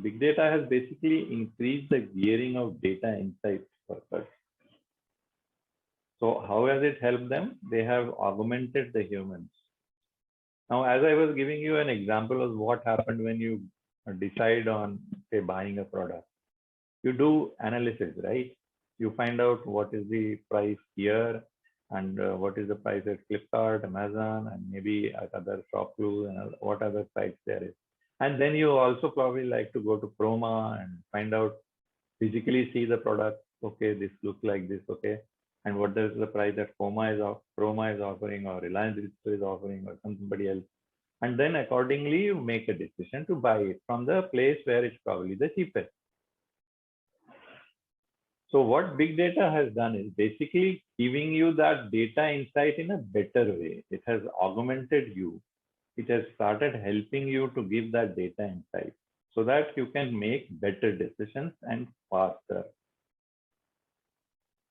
Speaker 2: Big data has basically increased the gearing of data insights purpose. So how has it helped them? They have augmented the humans. Now, as I was giving you an example of what happened when you decide on, say, buying a product, you do analysis, right? You find out what is the price here and what is the price at Flipkart, Amazon, and maybe at other Shopclue and what other sites there is. And then you also probably like to go to Proma and find out, physically see the product. Okay, this looks like this, okay. And what is the price that Proma is offering, or Reliance is offering, or somebody else. And then accordingly, you make a decision to buy it from the place where it's probably the cheapest. So what big data has done is basically giving you that data insight in a better way. It has augmented you. It has started helping you to give that data insight so that you can make better decisions and faster.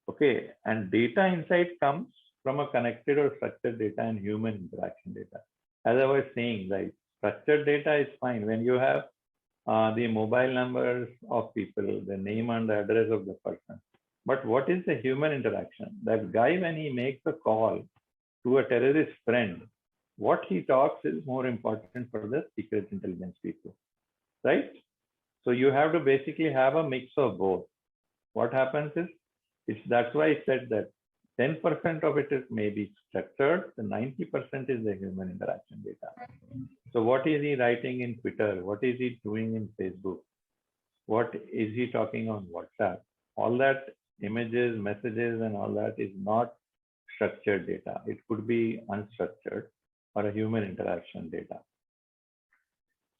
Speaker 2: Okay, and data insight comes from a connected or structured data and human interaction data. As I was saying, right, structured data is fine when you have the mobile numbers of people, the name and the address of the person. But what is the human interaction? That guy, when he makes a call to a terrorist friend, what he talks is more important for the secret intelligence people, right? So you have to basically have a mix of both. What happens is, that's why I said that 10% of it is maybe structured, the 90% is the human interaction data. So what is he writing in Twitter? What is he doing in Facebook? What is he talking on WhatsApp? All that images, messages, and all that is not structured data. It could be unstructured or a human interaction data.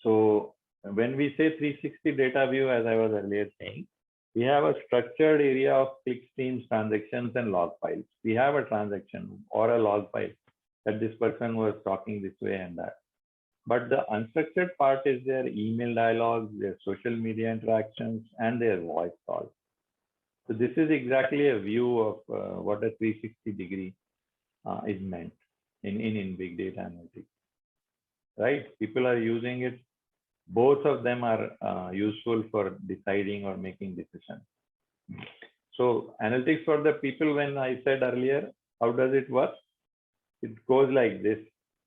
Speaker 2: So when we say 360 data view, as I was earlier saying, we have a structured area of click streams, transactions, and log files. We have a transaction or a log file that this person was talking this way and that. But the unstructured part is their email dialogues, their social media interactions, and their voice calls. So this is exactly a view of what a 360 degree is meant in big data analytics, right? People are using it. Both of them are useful for deciding or making decisions. So analytics for the people, when I said earlier, how does it work? It goes like this.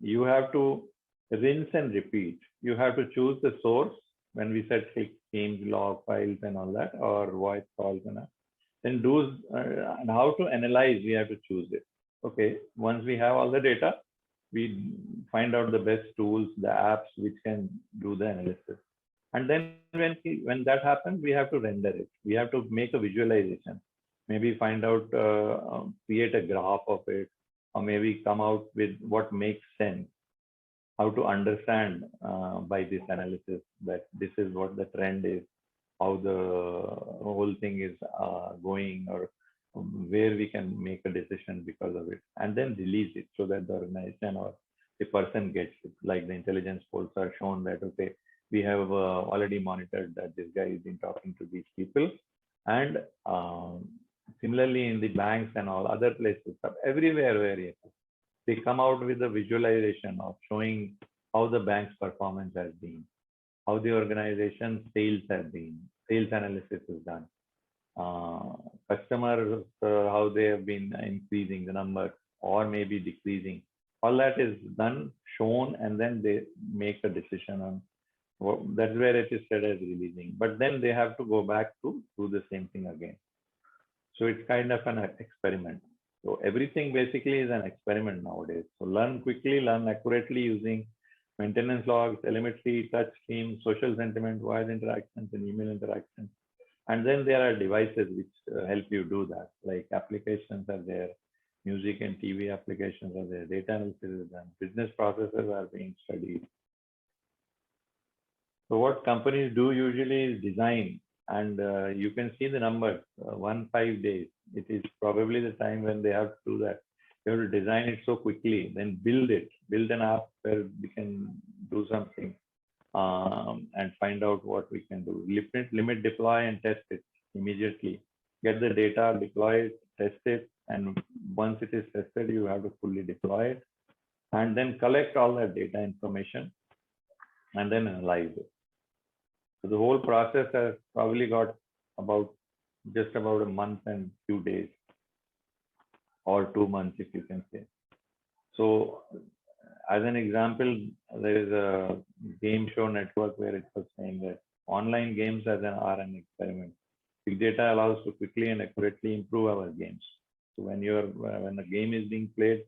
Speaker 2: You have to rinse and repeat. You have to choose the source, when we set click schemes, log files and all that, or voice calls and that. Then those and how to analyze, we have to choose it. Okay, once we have all the data, we find out the best tools, the apps which can do the analysis. And then when that happens, we have to render it. We have to make a visualization. Maybe find out, create a graph of it, or maybe come out with what makes sense. How to understand by this analysis that this is what the trend is, how the whole thing is going, or where we can make a decision because of it, and then release it so that the organization or the person gets it. Like the intelligence polls are shown that, okay, we have already monitored that this guy has been talking to these people. And similarly in the banks and all other places, everywhere where they come out with a visualization of showing how the bank's performance has been, how the organization's sales have been, sales analysis is done, customers, how they have been increasing the number or maybe decreasing. All that is done, shown, and then they make a decision on that's where it is said as releasing. But then they have to go back to do the same thing again. So it's kind of an experiment. So everything basically is an experiment nowadays. So learn quickly, learn accurately using maintenance logs, telemetry, touch schemes, social sentiment, voice interactions, and email interactions. And then there are devices which help you do that, like applications are there, music and TV applications are there, data analysis is done, business processes are being studied. So what companies do usually is design, and you can see the numbers, 15 days. It is probably the time when they have to do that. You have to design it so quickly, then build it, build an app where we can do something and find out what we can do. Limit, deploy, and test it immediately. Get the data, deploy it, test it, and once it is tested, you have to fully deploy it, and then collect all that data information and then analyze it. So the whole process has probably got just about a month and few days, or 2 months, if you can say. So as an example, there is a game show network where it was saying that online games are an experiment. Big data allows to quickly and accurately improve our games. So when a game is being played,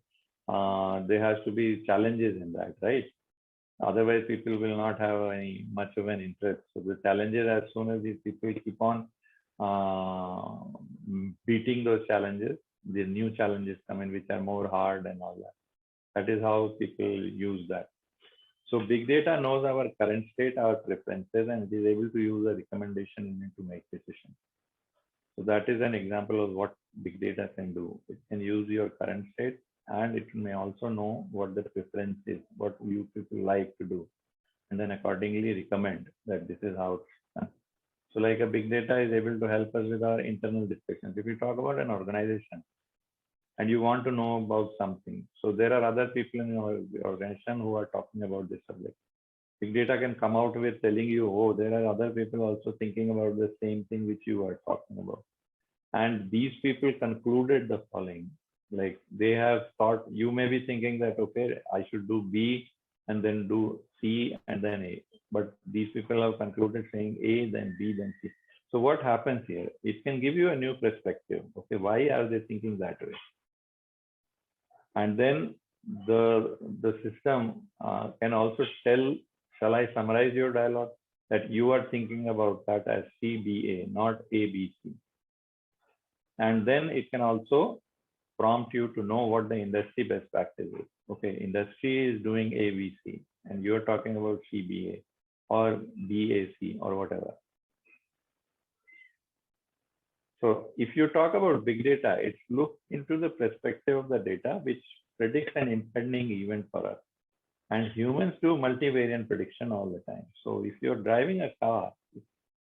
Speaker 2: there has to be challenges in that, right? Otherwise, people will not have much of an interest. So the challenges, as soon as these people keep on beating those challenges, the new challenges come in which are more hard and all that. That is how people use that. So big data knows our current state, our preferences, and it is able to use a recommendation in it to make decisions. So that is an example of what big data can do. It can use your current state, and it may also know what the preference is, what you people like to do, and then accordingly recommend that this is how it's done. So like a big data is able to help us with our internal discussions. If you talk about an organization and you want to know about something, so there are other people in your organization who are talking about this subject. Big data can come out with telling you, oh, there are other people also thinking about the same thing which you are talking about. And these people concluded the following. Like they have thought, you may be thinking that, okay, I should do B and then do C and then A. But these people have concluded saying A, then B, then C. So what happens here? It can give you a new perspective. Okay, why are they thinking that way? And then the system can also tell, shall I summarize your dialogue? That you are thinking about that as CBA, not ABC. And then it can also prompt you to know what the industry best practice is. Okay, industry is doing ABC and you're talking about CBA or BAC or whatever. So if you talk about big data, it's look into the perspective of the data which predicts an impending event for us. And humans do multivariant prediction all the time. So if you're driving a car,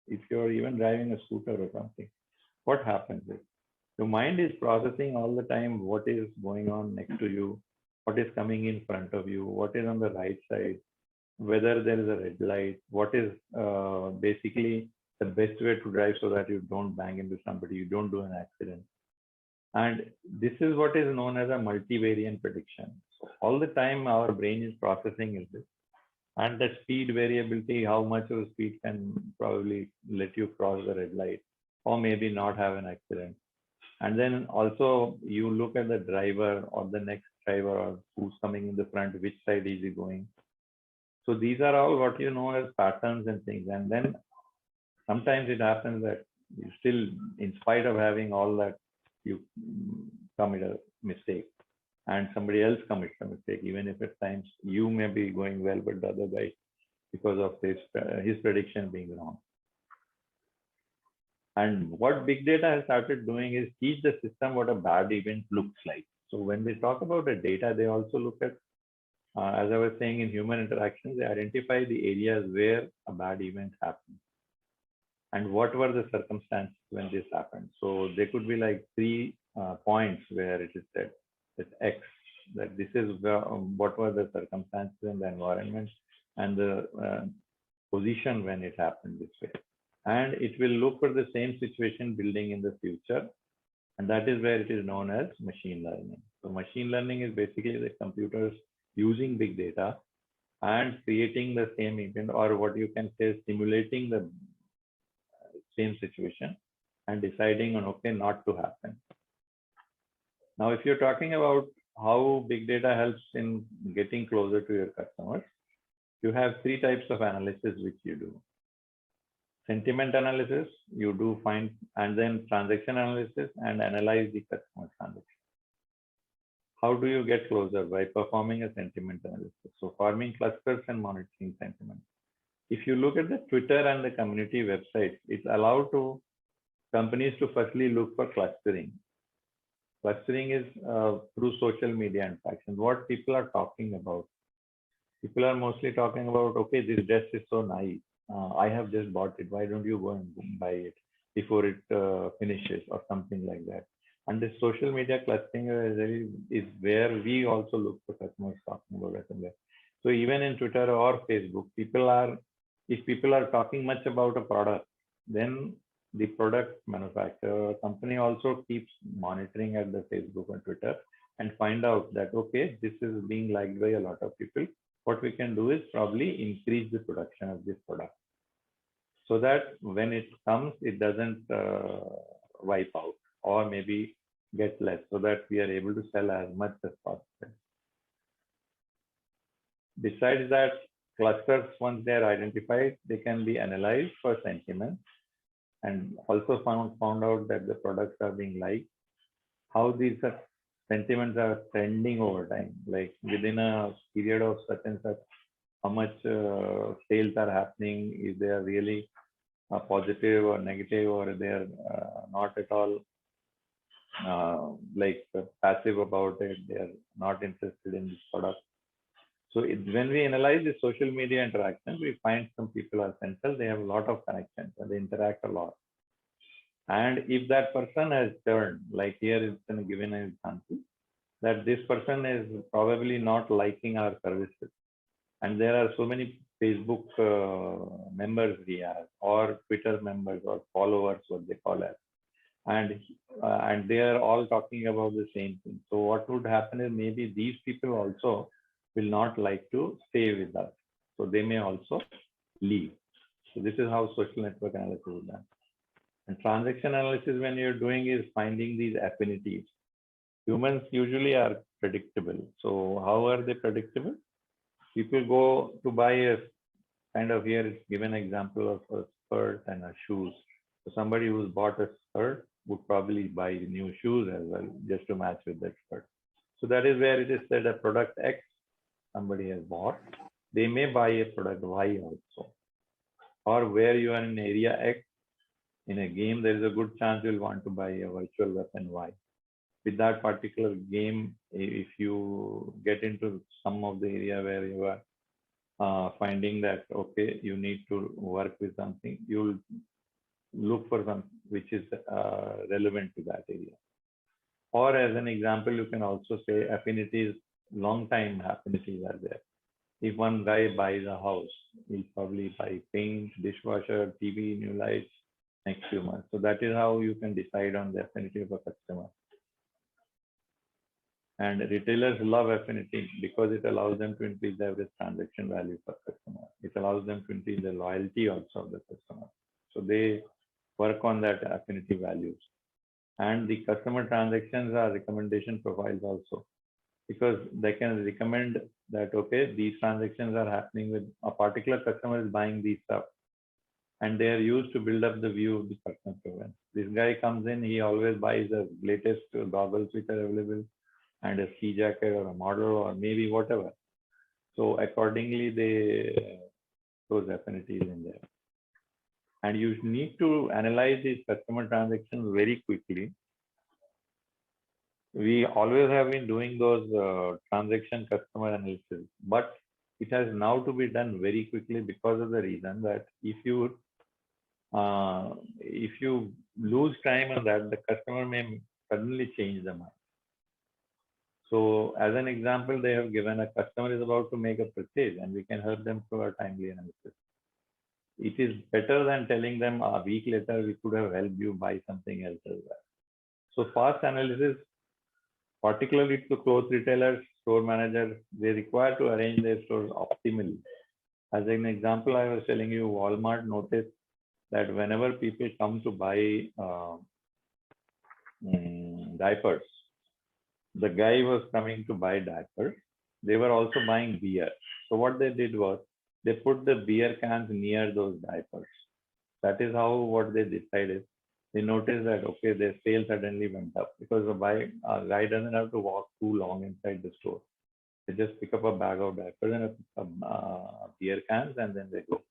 Speaker 2: if you're even driving a scooter or something, what happens is your mind is processing all the time what is going on next to you, what is coming in front of you, what is on the right side, whether there is a red light, what is basically the best way to drive so that you don't bang into somebody, you don't do an accident. And this is what is known as a multivariant prediction. So all the time our brain is processing is this. And the speed variability, how much of speed can probably let you cross the red light or maybe not have an accident. And then also you look at the driver or the next driver or who's coming in the front, which side is he going. So these are all what you know as patterns and things. And then sometimes it happens that you still, in spite of having all that, you commit a mistake and somebody else commits a mistake, even if at times you may be going well, but the other guy, because of his prediction being wrong. And what big data has started doing is teach the system what a bad event looks like. So when they talk about the data, they also look at, as I was saying, in human interactions, they identify the areas where a bad event happened and what were the circumstances when this happened. So there could be like 3 points where it is said that X, that this is what were the circumstances in the environment and the position when it happened this way. And it will look for the same situation building in the future. And that is where it is known as machine learning. So machine learning is basically the computers using big data and creating the same event, or what you can say, simulating the same situation and deciding on, okay, not to happen. Now, if you're talking about how big data helps in getting closer to your customers, you have 3 types of analysis which you do. Sentiment analysis, you do find, and then transaction analysis and analyze the customer transaction. How do you get closer? By performing a sentiment analysis. So forming clusters and monitoring sentiment. If you look at the Twitter and the community websites, it's allowed to companies to firstly look for clustering. Clustering is through social media interactions, what people are talking about. People are mostly talking about, okay, this dress is so nice. I have just bought it. Why don't you go and buy it before it finishes or something like that? And the social media clustering is where we also look for customers talking about it. So even in Twitter or Facebook, if people are talking much about a product, then the product manufacturer company also keeps monitoring at the Facebook and Twitter and find out that, okay, this is being liked by a lot of people. What we can do is probably increase the production of this product so that when it comes, it doesn't wipe out or maybe get less, so that we are able to sell as much as possible. Besides that, clusters, once they are identified, they can be analyzed for sentiment and also found out that the products are being liked, how these sentiments are trending over time, like within a period of such and such, how much sales are happening, if they are really positive or negative, or they are not at all passive about it, they are not interested in this product. So when we analyze the social media interactions, we find some people are central, they have a lot of connections and they interact a lot. And if that person has turned, like here it's given an example, that this person is probably not liking our services. And there are so many Facebook members we have, or Twitter members or followers, what they call us. And they are all talking about the same thing. So what would happen is maybe these people also will not like to stay with us. So they may also leave. So this is how social network analysis is done. And transaction analysis, when you're doing, is finding these affinities. Humans usually are predictable. So how are they predictable? People go to buy a kind of, here it's given an example of a skirt and a shoes. So somebody who's bought a skirt would probably buy new shoes as well, just to match with that skirt. So that is where it is said a product X somebody has bought, they may buy a product Y also. Or where you are in area X, in a game, there is a good chance you'll want to buy a virtual weapon Y. With that particular game, if you get into some of the area where you are finding that, okay, you need to work with something, you'll look for something which is relevant to that area. Or as an example, you can also say affinities, long time affinities are there. If one guy buys a house, he'll probably buy paint, dishwasher, TV, new lights next few months. So that is how you can decide on the affinity of a customer. And retailers love affinity because it allows them to increase the average transaction value per customer. It allows them to increase the loyalty also of the customer. So they work on that affinity values. And the customer transactions are recommendation profiles also, because they can recommend that, okay, these transactions are happening with a particular customer is buying these stuff. And they are used to build up the view of the personal preference. This guy comes in, he always buys the latest goggles which are available and a ski jacket or a model or maybe whatever. So accordingly, they those affinities in there. And you need to analyze these customer transactions very quickly. We always have been doing those transaction customer analysis, but it has now to be done very quickly because of the reason that if you lose time on that, the customer may suddenly change their mind. So as an example, they have given a customer is about to make a purchase and we can help them through a timely analysis. It is better than telling them a week later, we could have helped you buy something else as well. So fast analysis, particularly to clothes retailers, store managers, they require to arrange their stores optimally. As an example, I was telling you, Walmart noticed that whenever people come to buy diapers, the guy was coming to buy diapers. They were also buying beer. So what they did was they put the beer cans near those diapers. That is how what they decided. They noticed that, okay, their sales suddenly went up because the guy doesn't have to walk too long inside the store. They just pick up a bag of diapers and a beer cans and then they go.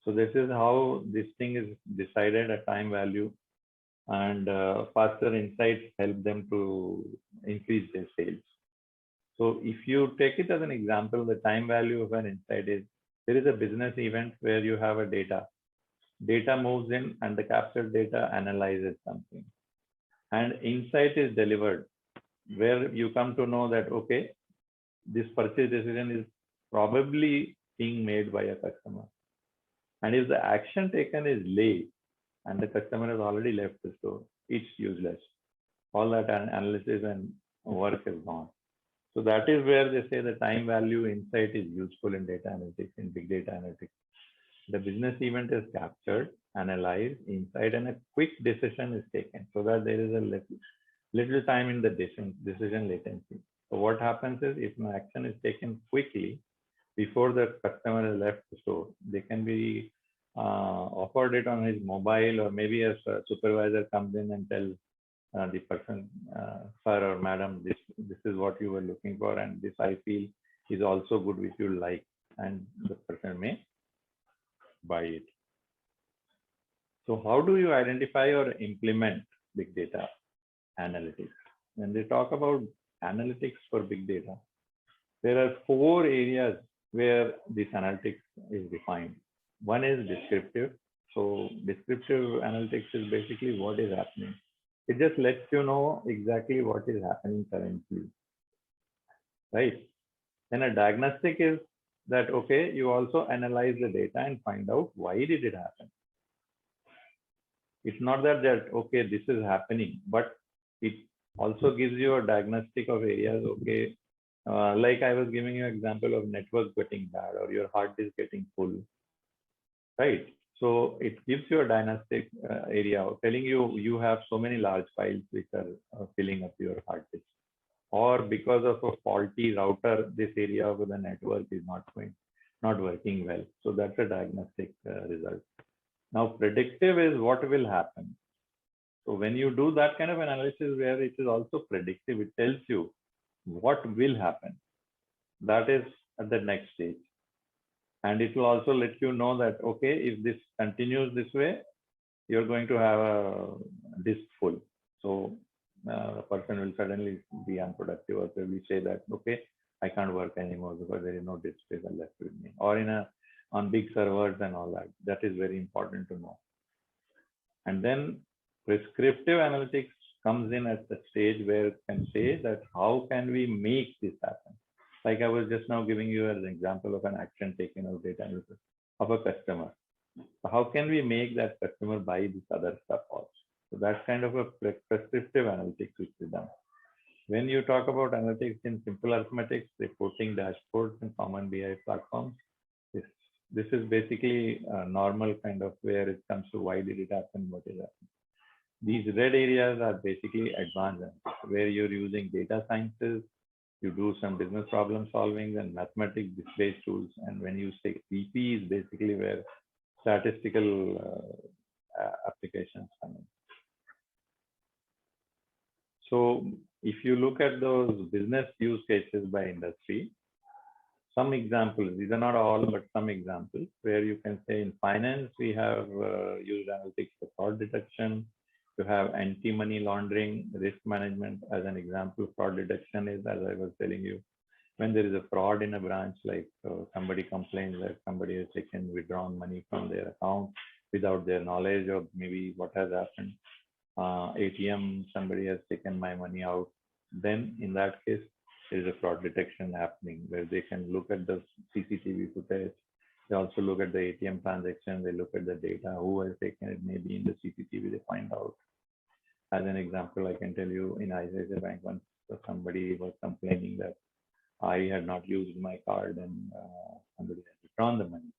Speaker 2: So this is how this thing is decided, a time value, and faster insights help them to increase their sales. So if you take it as an example, the time value of an insight is, there is a business event where you have a data. Data moves in and the captured data analyzes something. And insight is delivered where you come to know that, okay, this purchase decision is probably being made by a customer. And if the action taken is late and the customer has already left the store, it's useless. All that analysis and work is gone. So that is where they say the time value insight is useful in data analytics, in big data analytics. The business event is captured, analyzed, insight, and a quick decision is taken so that there is a little time in the decision latency. So what happens is, if an action is taken quickly before the customer has left the store, they can be offered it on his mobile, or maybe a supervisor comes in and tells the person, sir or madam, this is what you were looking for, and this I feel is also good, which you like, and the person may buy it. So how do you identify or implement big data analytics? When they talk about analytics for big data, there are 4 areas where this analytics is defined. One is descriptive. So descriptive analytics is basically what is happening. It just lets you know exactly what is happening currently, right? Then a diagnostic is that, okay, you also analyze the data and find out why did it happen. It's not that, okay, this is happening, but it also gives you a diagnostic of areas, okay, like I was giving you an example of network getting bad or your hard disk getting full, right? So it gives you a diagnostic area of telling you, you have so many large files which are filling up your hard disk. Or because of a faulty router, this area of the network is not working well. So that's a diagnostic result. Now, predictive is what will happen. So when you do that kind of analysis where it is also predictive, it tells you what will happen. That is at the next stage. And it will also let you know that, okay, if this continues this way, you're going to have a disk full. So the person will suddenly be unproductive, or probably say that, okay, I can't work anymore because there is no disk space left with me. Or on big servers and all that. That is very important to know. And then prescriptive analytics comes in at the stage where it can say that how can we make this happen? Like I was just now giving you an example of an action taken of data analysis of a customer. So how can we make that customer buy this other stuff also? So that's kind of a prescriptive analytics which is done. When you talk about analytics in simple arithmetic, reporting dashboards and common BI platforms, this is basically a normal kind of where it comes to why did it happen, what is happening. These red areas are basically advanced, where you're using data sciences, you do some business problem solving and mathematics-based tools. And when you say BP is basically where statistical applications come in. So if you look at those business use cases by industry, some examples, these are not all, but some examples where you can say in finance, we have used analytics for fraud detection. You have anti-money laundering, risk management. As an example, fraud detection is, as I was telling you, when there is a fraud in a branch, like somebody complains that somebody has withdrawn money from their account without their knowledge, or maybe what has happened. ATM, somebody has taken my money out. Then in that case, there is a fraud detection happening where they can look at the CCTV footage. They also look at the ATM transaction. They look at the data, who has taken it, maybe in the CCTV, they find out. As an example, I can tell you in ICICI Bank, once somebody was complaining that I had not used my card and somebody had withdrawn the money.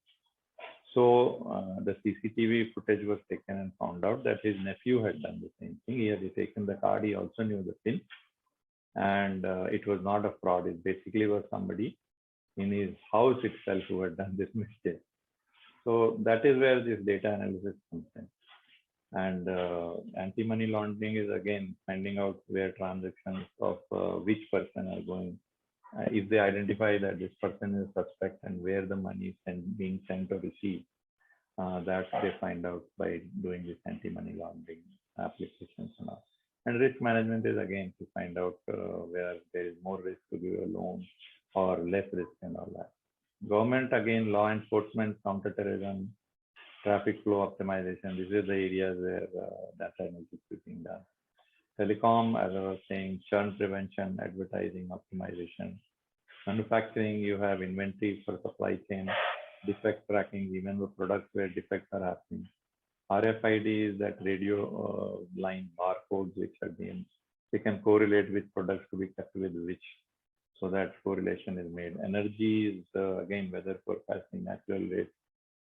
Speaker 2: So the CCTV footage was taken and found out that his nephew had done the same thing. He had taken the card. He also knew the PIN. And it was not a fraud. It basically was somebody in his house itself who had done this mistake. So that is where this data analysis comes in. And anti-money laundering is again finding out where transactions of which person are going. If they identify that this person is suspect and where the money is being sent or received, that they find out by doing this anti-money laundering applications and all. And risk management is again to find out where there is more risk to give a loan or less risk and all that. Government, again, law enforcement, counterterrorism, traffic flow optimization. These are the areas where data analytics is being done. Telecom, as I was saying, churn prevention, advertising optimization. Manufacturing, you have inventory for supply chain, defect tracking, even the products where defects are happening. RFID is that radio line barcodes which are being, they can correlate which products to be kept with which, so that correlation is made. Energy is again weather forecasting, natural rate,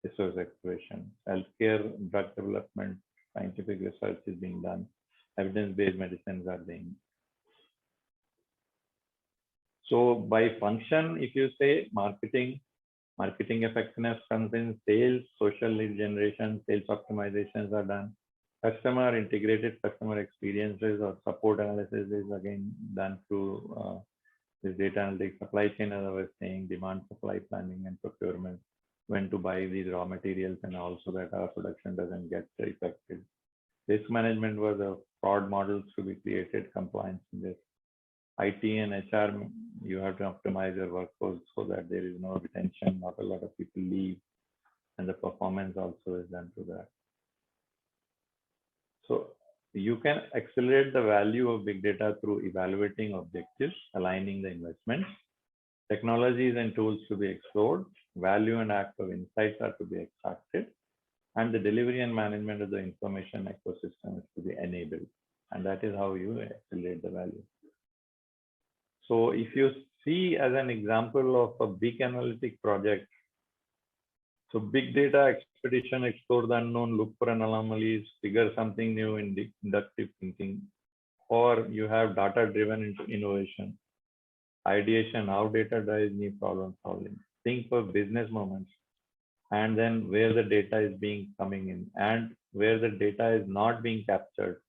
Speaker 2: resource exploration. Healthcare, drug development, scientific research is being done. Evidence-based medicines are being. So by function, if you say marketing effectiveness comes in, sales, social lead generation, sales optimizations are done. Customer, integrated customer experiences or support analysis is again done through this data analytics. Supply chain, as I was saying, demand, supply planning and procurement, when to buy these raw materials and also that our production doesn't get affected. Risk management was a fraud models to be created, compliance in this. IT and HR, you have to optimize your workforce so that there is no retention, not a lot of people leave, and the performance also is done to that. So you can accelerate the value of big data through evaluating objectives, aligning the investments, technologies and tools to be explored, value and active insights are to be extracted, and the delivery and management of the information ecosystem is to be enabled. And that is how you accelerate the value. So if you see as an example of a big analytic project, so big data expedition, explore the unknown, look for anomalies, figure something new in inductive thinking, or you have data-driven innovation, ideation, how data drives new problem solving, think for business moments, and then where the data is coming in and where the data is not being captured.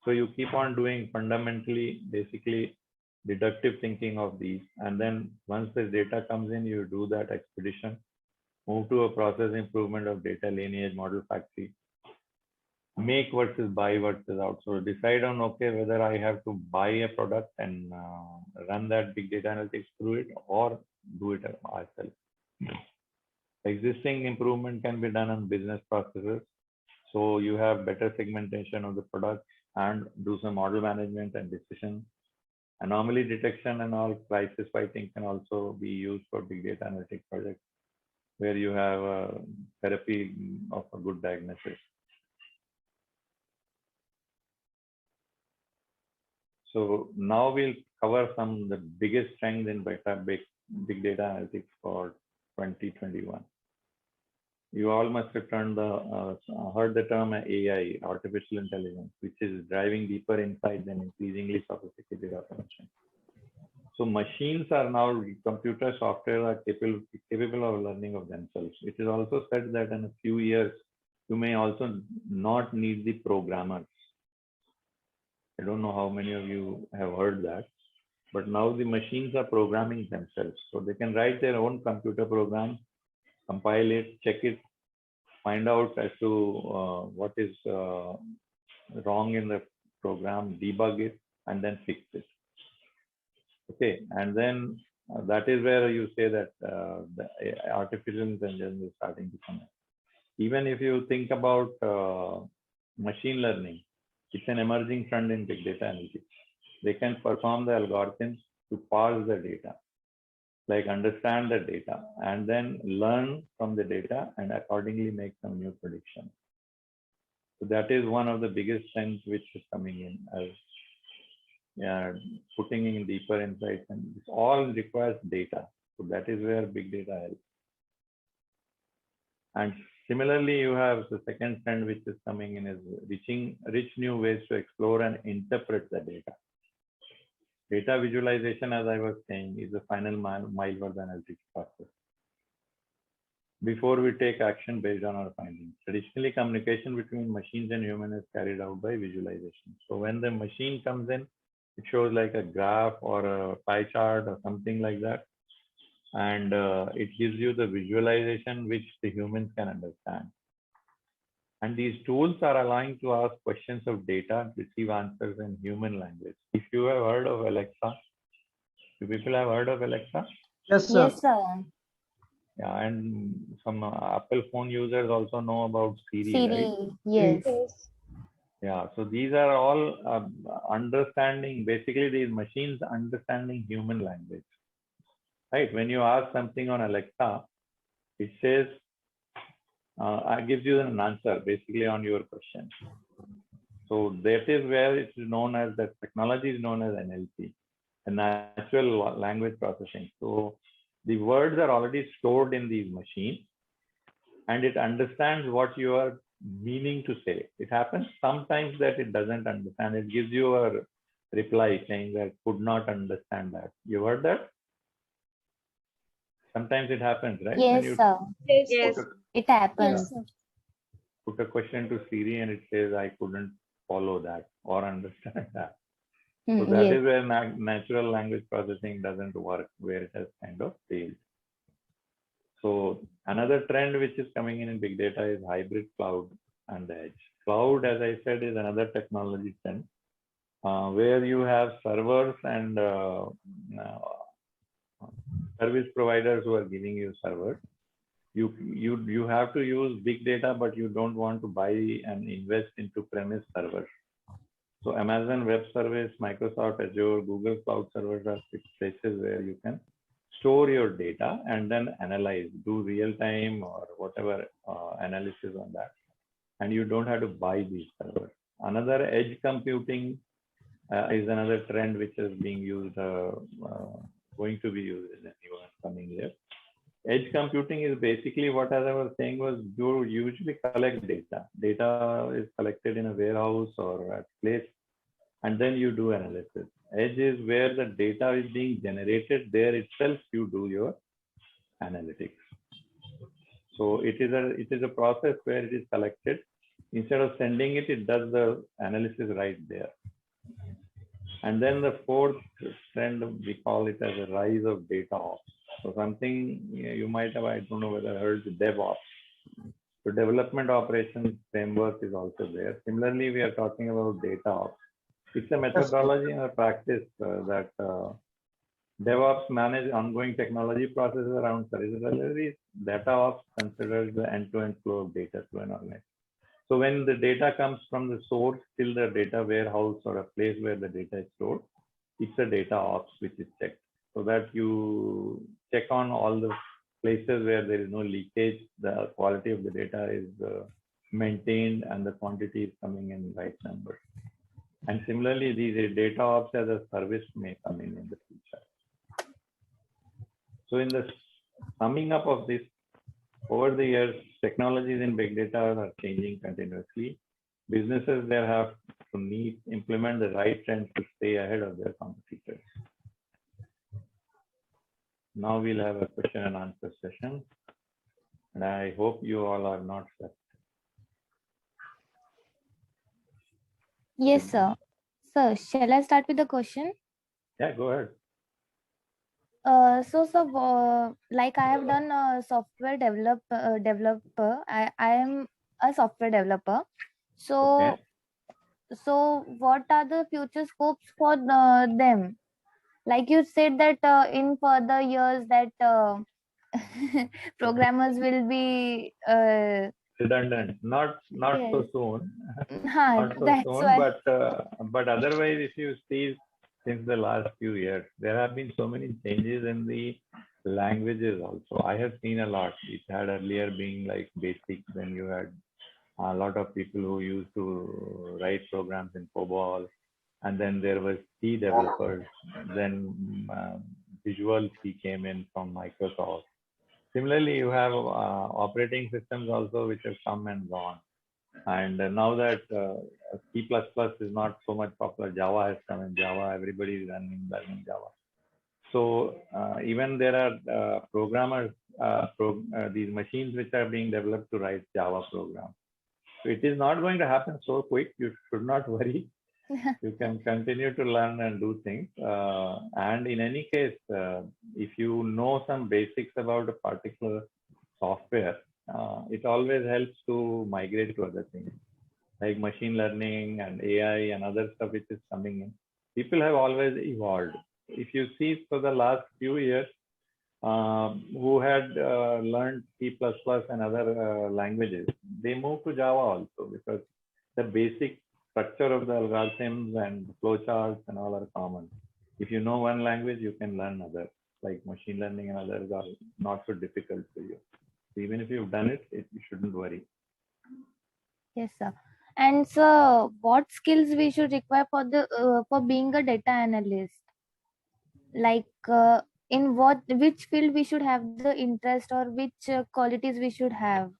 Speaker 2: So you keep on doing fundamentally, basically, deductive thinking of these, and then once the data comes in, you do that expedition, move to a process improvement of data lineage, model factory, make versus buy versus out. So decide on, okay, whether I have to buy a product and run that big data analytics through it or do it ourselves. Existing improvement can be done on business processes. So you have better segmentation of the product and do some model management and decision. Anomaly detection and all, crisis fighting can also be used for big data analytics projects where you have a therapy of a good diagnosis. So now we'll cover some of the biggest strengths in big data analytics for 2021. You all must have heard the term AI, artificial intelligence, which is driving deeper insights and increasingly sophisticated automation. So machines are now, computer software are capable of learning of themselves. It is also said that in a few years, you may also not need the programmers. I don't know how many of you have heard that, but now the machines are programming themselves. So they can write their own computer program, compile it, check it, find out as to what is wrong in the program, debug it, and then fix it. Okay, and then that is where you say that the artificial intelligence is starting to come in. Even if you think about machine learning, it's an emerging trend in big data analytics. They can perform the algorithms to parse the data, like understand the data, and then learn from the data and accordingly make some new predictions. So that is one of the biggest trends which is coming in as putting in deeper insights, and this all requires data. So that is where big data helps. And similarly, you have the second trend which is coming in is rich new ways to explore and interpret the data. Data visualization, as I was saying, is the final mile for the analytics process. Before we take action based on our findings, traditionally communication between machines and humans is carried out by visualization. So when the machine comes in, it shows like a graph or a pie chart or something like that. And it gives you the visualization which the humans can understand. And these tools are allowing to ask questions of data, receive answers in human language. If you have heard of Alexa, do people have heard of Alexa?
Speaker 6: Yes, sir.
Speaker 5: Yes, sir.
Speaker 2: Yeah, and some Apple phone users also know about Siri,
Speaker 5: Siri.
Speaker 2: right?
Speaker 5: Yes.
Speaker 2: Yeah, so these are all understanding, basically these machines understanding human language, right? When you ask something on Alexa, it says, it gives you an answer basically on your question. So that is where it's known as, that technology is known as NLP, a natural language processing. So the words are already stored in these machines and it understands what you are meaning to say. It happens sometimes that it doesn't understand. It gives you a reply saying that could not understand that. You heard that? Sometimes it happens, right?
Speaker 5: Yes, sir.
Speaker 4: Yes.
Speaker 5: It happens.
Speaker 2: Put a question to Siri and it says, I couldn't follow that or understand that. So that
Speaker 5: Yes.
Speaker 2: is where natural language processing doesn't work, where it has kind of failed. So another trend which is coming in big data is hybrid cloud and the edge. Cloud, as I said, is another technology trend where you have servers and service providers who are giving you servers. You have to use big data, but you don't want to buy and invest into premise servers. So Amazon Web Service, Microsoft Azure, Google Cloud Servers are places where you can store your data and then analyze, do real time or whatever analysis on that. And you don't have to buy these servers. Another edge computing is another trend which is being used, going to be used in the new coming year. Edge computing is basically what, as I was saying, was you usually collect data. Data is collected in a warehouse or a place, and then you do analysis. Edge is where the data is being generated. There itself, you do your analytics. So it is a process where it is collected. Instead of sending it, it does the analysis right there. And then the fourth trend, we call it as a rise of data ops. So something you might have, I don't know whether heard, DevOps. So development operations framework is also there. Similarly, we are talking about data ops. It's a methodology and a practice that DevOps manage ongoing technology processes around service delivery. Data ops considers the end-to-end flow of data to an organization. So when the data comes from the source till the data warehouse or a place where the data is stored, it's a data ops which is checked. So that you check on all the places where there is no leakage, the quality of the data is maintained and the quantity is coming in right numbers. And similarly, these data ops as a service may come in the future. So in the summing up of this, over the years, technologies in big data are changing continuously. Businesses there have to implement the right trends to stay ahead of their competitors. Now we'll have a question and answer session. And I hope you all are not stuck.
Speaker 5: Yes, sir. Sir, shall I start with the question?
Speaker 2: Yeah, go ahead.
Speaker 5: Like I have done software developer. I am a software developer. So,
Speaker 2: Okay.
Speaker 5: so what are the future scopes for them? Like you said that in further years that programmers will be
Speaker 2: Redundant. Not
Speaker 5: yes.
Speaker 2: so soon.
Speaker 5: Huh,
Speaker 2: Not so
Speaker 5: that's
Speaker 2: soon,
Speaker 5: why.
Speaker 2: but otherwise, if you see since the last few years, there have been so many changes in the languages also. I have seen a lot. It had earlier being like basic, then you had a lot of people who used to write programs in COBOL, and then there was C developers. Then Visual C came in from Microsoft. Similarly, you have operating systems also which have come and gone. And now that C++ is not so much popular, Java has come in. Java, everybody is learning Java. So even there are programmers, these machines which are being developed to write Java programs. So it is not going to happen so quick. You should not worry. You can continue to learn and do things. And in any case, if you know some basics about a particular software, it always helps to migrate to other things like machine learning and AI and other stuff which is coming in. People have always evolved. If you see for the last few years, who had learned C++ and other languages, they moved to Java also because the basic structure of the algorithms and flowcharts and all are common. If you know one language, you can learn others, like machine learning and others are not so difficult for you. So even if you've done it, you shouldn't worry.
Speaker 5: Yes, sir. And so, what skills we should require for the for being a data analyst? Like in which field we should have the interest or which qualities we should have?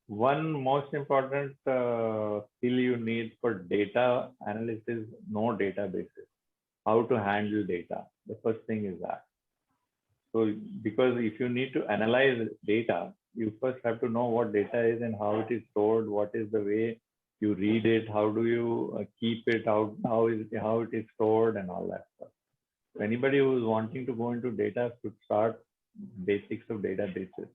Speaker 2: One most important skill you need for data analysis is know databases, how to handle data. The first thing is that. So because if you need to analyze data, you first have to know what data is and how it is stored, what is the way you read it, how do you keep it, how it is stored and all that stuff. So anybody who is wanting to go into data should start basics of databases.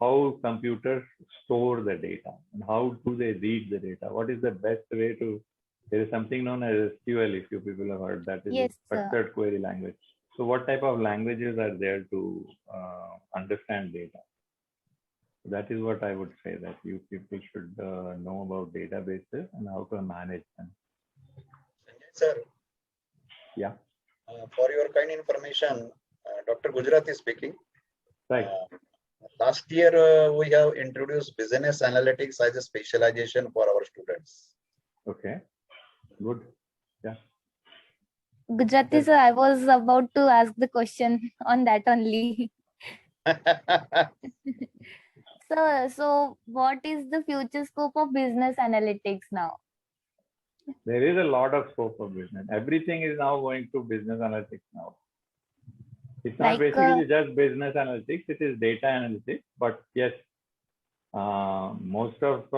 Speaker 2: How computers store the data and how do they read the data? What is the best way to, there is something known as SQL, if you people have heard, that is
Speaker 5: Yes,
Speaker 2: a structured query language. So what type of languages are there to understand data? That is what I would say, that you people should know about databases and how to manage them.
Speaker 1: Sanjay sir.
Speaker 2: Yeah.
Speaker 1: For your kind information, Dr. Gujarat is speaking.
Speaker 2: Right.
Speaker 1: Last year, we have introduced business analytics as a specialization for our students.
Speaker 2: Okay, good. Yeah.
Speaker 5: Gujarati sir, I was about to ask the question on that only. So what is the future scope of business analytics now?
Speaker 2: There is a lot of scope of business. Everything is now going to business analytics now. It's not basically just business analytics, it is data analytics, but yes, most of,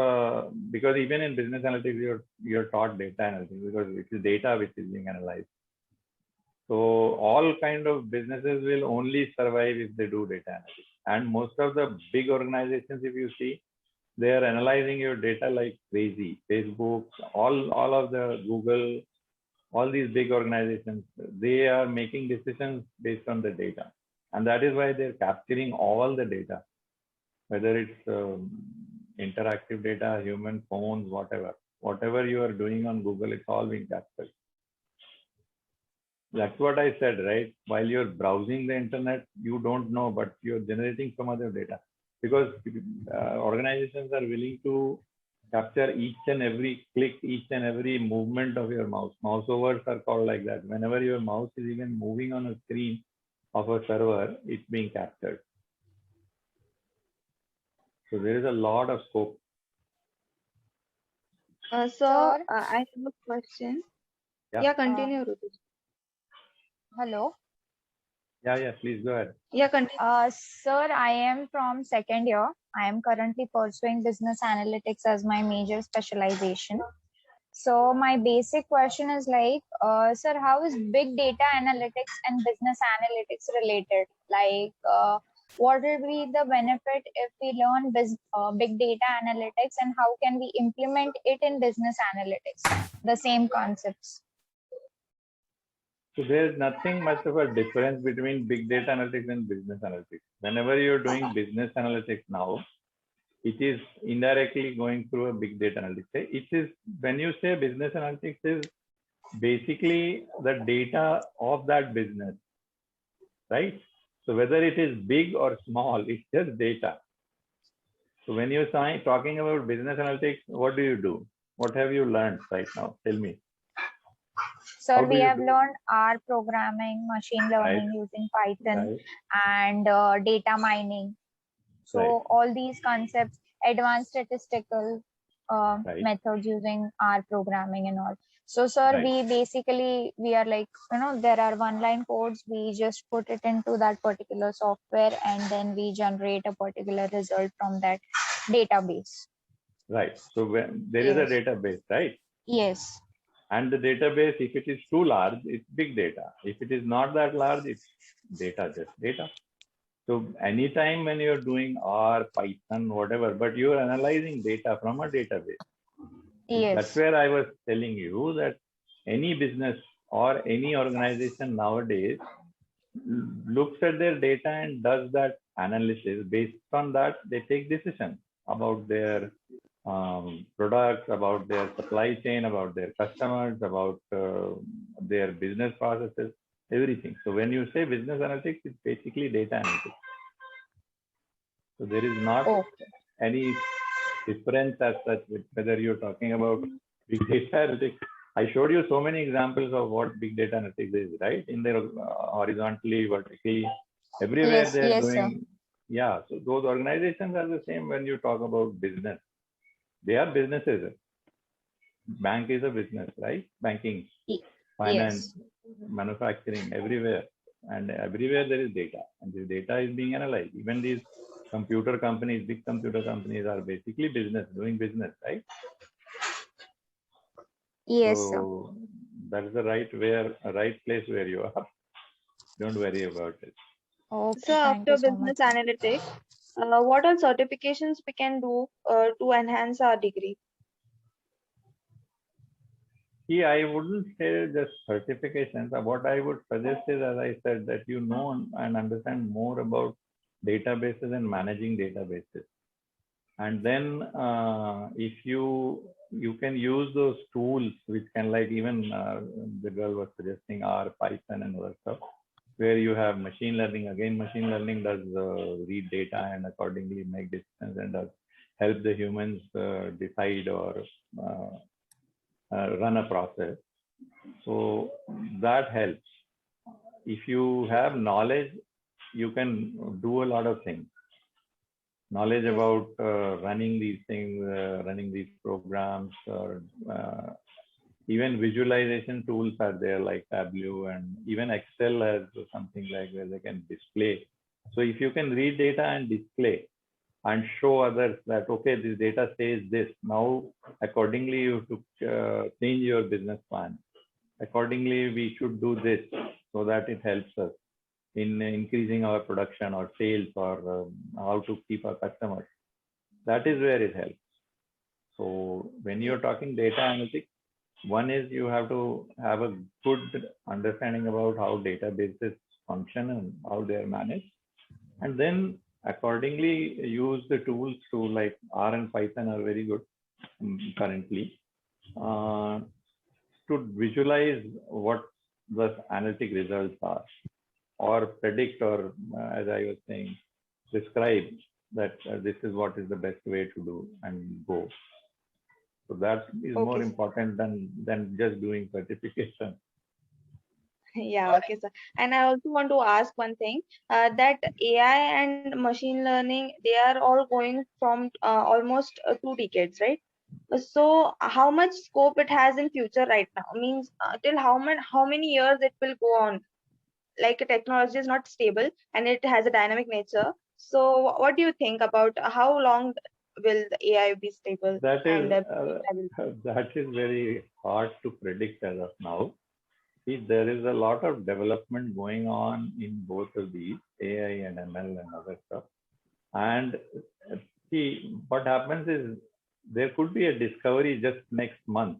Speaker 2: because even in business analytics, you're taught data analytics because it is data which is being analyzed. So all kind of businesses will only survive if they do data analytics. And most of the big organizations, if you see, they are analyzing your data like crazy. Facebook, all of the Google, all these big organizations, they are making decisions based on the data. And that is why they're capturing all the data, whether it's interactive data, human phones, whatever you are doing on Google, it's all being captured. That's what I said, right? While you're browsing the internet, you don't know, but you're generating some other data because organizations are willing to capture each and every click, each and every movement of your mouse. Mouse overs are called like that. Whenever your mouse is even moving on a screen of a server, it's being captured. So there is a lot of scope.
Speaker 6: Sir, I have a question.
Speaker 2: Yeah.
Speaker 6: Yeah, continue, Rutu.
Speaker 7: Hello.
Speaker 2: Yeah, please go ahead.
Speaker 6: Yeah, continue.
Speaker 7: Sir, I am from second year. I am currently pursuing business analytics as my major specialization. So my basic question is like, sir, how is big data analytics and business analytics related? Like, what will be the benefit if we learn big data analytics, and how can we implement it in business analytics? The same concepts.
Speaker 2: So there's nothing much of a difference between big data analytics and business analytics. Whenever you're doing business analytics now, it is indirectly going through a big data analytics. It is, when you say business analytics, is basically the data of that business, right? So whether it is big or small, it's just data. So when you're talking about business analytics, what do you do? What have you learned right now? Tell me.
Speaker 7: Sir, we have learned R programming, machine learning using Python, and data mining. So all these concepts, advanced statistical methods using R programming and all. So sir, we are like, there are one-line codes. We just put it into that particular software, and then we generate a particular result from that database.
Speaker 2: Right. So when there is a database, right?
Speaker 7: Yes.
Speaker 2: And the database, if it is too large, it's big data. If it is not that large, it's data, just data. So anytime when you're doing R, Python, whatever, but you're analyzing data from a database.
Speaker 7: Yes.
Speaker 2: That's where I was telling you that any business or any organization nowadays looks at their data and does that analysis. Based on that, they take decisions about their products, about their supply chain, about their customers, about their business processes, everything. So when you say business analytics, it's basically data analytics. So there is not any difference as such with whether you're talking about big data analytics. I showed you so many examples of what big data analytics is, right? In their horizontally, vertically, everywhere they're doing. Sir. Yeah, so those organizations are the same when you talk about business. They are businesses. Bank is a business, right? Banking, finance, manufacturing, everywhere. And everywhere there is data. And this data is being analyzed. Even these computer companies, big computer companies are basically business, doing business, right?
Speaker 7: Yes,
Speaker 2: so that's the right place where you are. Don't worry about it.
Speaker 6: Okay, so after business analytics, what are certifications we can do to enhance our degree?
Speaker 2: See, I wouldn't say just certifications. What I would suggest is, as I said, that you know and understand more about databases and managing databases. And then if you can use those tools, which can, like even the girl was suggesting R, Python and other stuff, where you have machine learning. Again, machine learning does read data and accordingly make decisions and does help the humans decide or run a process. So that helps. If you have knowledge, you can do a lot of things. Knowledge about running these things, running these programs, or even visualization tools are there like Tableau, and even Excel has something like where they can display. So if you can read data and display and show others that, okay, this data says this, now accordingly you have to change your business plan. Accordingly, we should do this so that it helps us in increasing our production or sales, or how to keep our customers. That is where it helps. So when you're talking data analytics, one is you have to have a good understanding about how databases function and how they are managed. And then accordingly use the tools to, like R and Python are very good currently, to visualize what the analytic results are, or predict, or as I was saying, describe that this is what is the best way to do and go. So that is
Speaker 6: Okay,
Speaker 2: more
Speaker 6: sir.
Speaker 2: important than just doing certification.
Speaker 6: Yeah, okay, sir. And I also want to ask one thing, that AI and machine learning, they are all going from almost 2 decades, right? So how much scope it has in future right now? Means till how many years it will go on? Like technology is not stable and it has a dynamic nature. So what do you think about how long will the AI be stable
Speaker 2: That
Speaker 6: and
Speaker 2: is
Speaker 6: data will
Speaker 2: that is very hard to predict as of now. See, there is a lot of development going on in both of these, AI and ML and other stuff. And see, what happens is there could be a discovery just next month,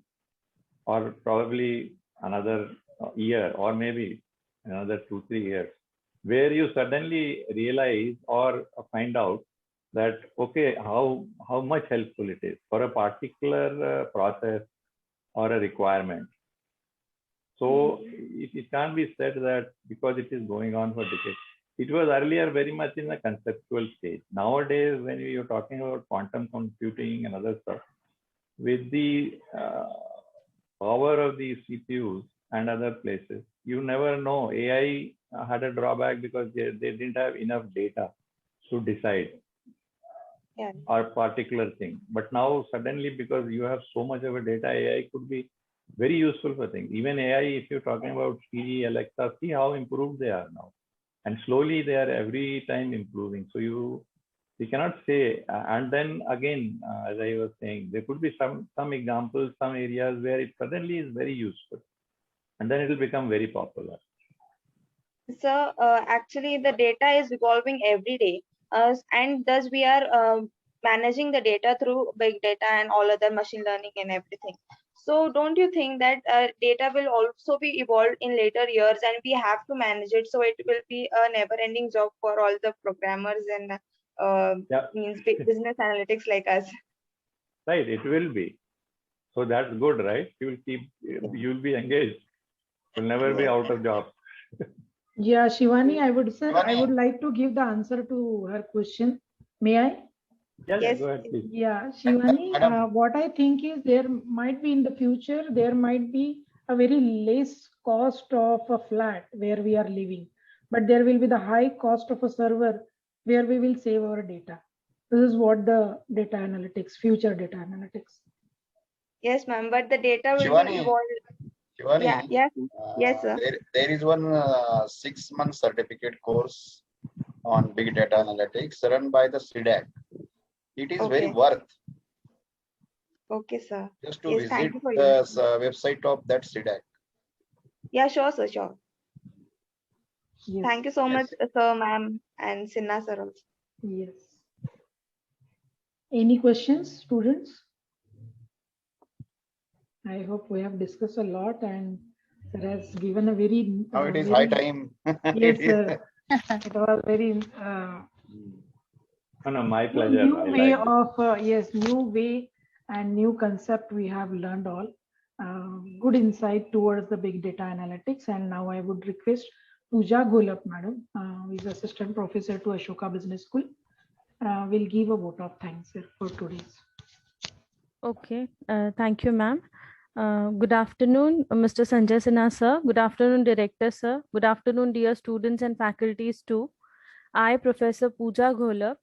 Speaker 2: or probably another year, or maybe another 2-3 years, where you suddenly realize or find out that, okay, how much helpful it is for a particular process or a requirement. So it can't be said that because it is going on for decades. It was earlier very much in the conceptual stage. Nowadays, when you're talking about quantum computing and other stuff, with the power of these CPUs and other places, you never know. AI had a drawback because they didn't have enough data to decide a particular thing. But now suddenly, because you have so much of a data, AI could be very useful for things. Even AI, if you're talking about Siri, Alexa, see how improved they are now. And slowly they are every time improving. So you cannot say, and then again, as I was saying, there could be some examples, some areas where it suddenly is very useful, and then it will become very popular.
Speaker 6: So actually the data is evolving every day, and thus we are managing the data through big data and all other machine learning and everything. So don't you think that data will also be evolved in later years and we have to manage it? So it will be a never ending job for all the programmers and means business analytics like us.
Speaker 2: Right, it will be. So that's good, right? You'll be engaged. You'll never be out of job.
Speaker 3: Yeah, Shivani, I would like to give the answer to her question. May I?
Speaker 2: Yes. Go ahead, please.
Speaker 3: Yeah, Shivani, what I think is there might be in the future, there might be a very less cost of a flat where we are living, but there will be the high cost of a server where we will save our data. This is what the data analytics, future data analytics.
Speaker 6: Yes, ma'am, but the data will be evolved.
Speaker 1: Shivani,
Speaker 6: yes, sir.
Speaker 1: There is one 6-month certificate course on big data analytics run by the CDAC. It is very worth.
Speaker 6: Okay, sir.
Speaker 1: Just to visit the website of that CDAC.
Speaker 6: Yeah, sure, sir, sure.
Speaker 3: Yes.
Speaker 6: Thank you so much, sir, ma'am, and Sinha, sir also.
Speaker 3: Yes. Any questions, students? I hope we have discussed a lot and sir has given a very...
Speaker 1: Now it is high time.
Speaker 3: Yes, sir. It was very...
Speaker 2: No, my pleasure.
Speaker 3: New way of, yes, new way and new concept we have learned all. Good insight towards the big data analytics. And now I would request Pooja Golap, madam, who is assistant professor to Ashoka Business School, will give a vote of thanks for today's.
Speaker 8: Okay, thank you, ma'am. Good afternoon, Mr. Sanjay Sinha, sir. Good afternoon, Director, sir. Good afternoon, dear students and faculties too. I, Professor Pooja Golap,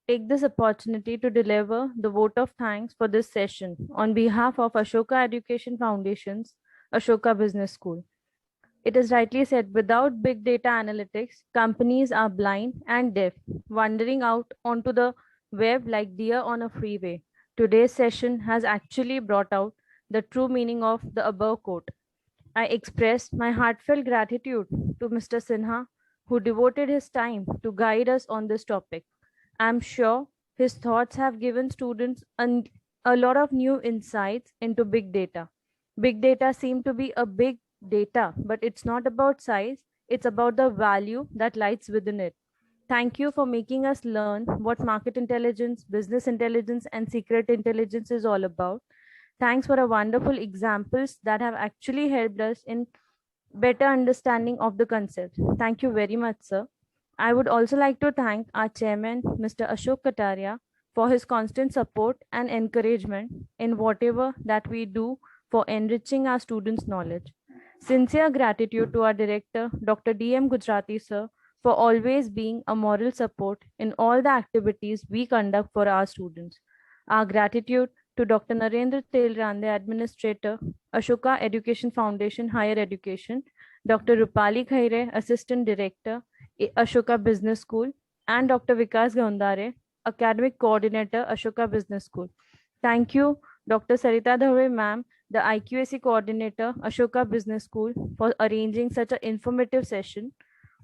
Speaker 8: take this opportunity to deliver the vote of thanks for this session on behalf of Ashoka Education Foundation's Ashoka Business School. It is rightly said, without big data analytics, companies are blind and deaf, wandering out onto the web like deer on a freeway. Today's session has actually brought out the true meaning of the above quote. I express my heartfelt gratitude to Mr. Sinha, who devoted his time to guide us on this topic. I'm sure his thoughts have given students a lot of new insights into big data. Big data seem to be a big data, but it's not about size, it's about the value that lies within it. Thank you for making us learn what market intelligence, business intelligence, and secret intelligence is all about. Thanks for a wonderful examples that have actually helped us in better understanding of the concept. Thank you very much, sir. I would also like to thank our chairman, Mr. Ashok Kataria, for his constant support and encouragement in whatever that we do for enriching our students' knowledge. Sincere gratitude to our director, Dr. D.M. Gujarati sir, for always being a moral support in all the activities we conduct for our students. Our gratitude to Dr. Narendra Telrande, Administrator, Ashoka Education Foundation, Higher Education, Dr. Rupali Khaire, Assistant Director, Ashoka Business School, and Dr. Vikas Gaundare, Academic Coordinator, Ashoka Business School. Thank you, Dr. Sarita Dhave, ma'am, the IQAC Coordinator, Ashoka Business School, for arranging such an informative session.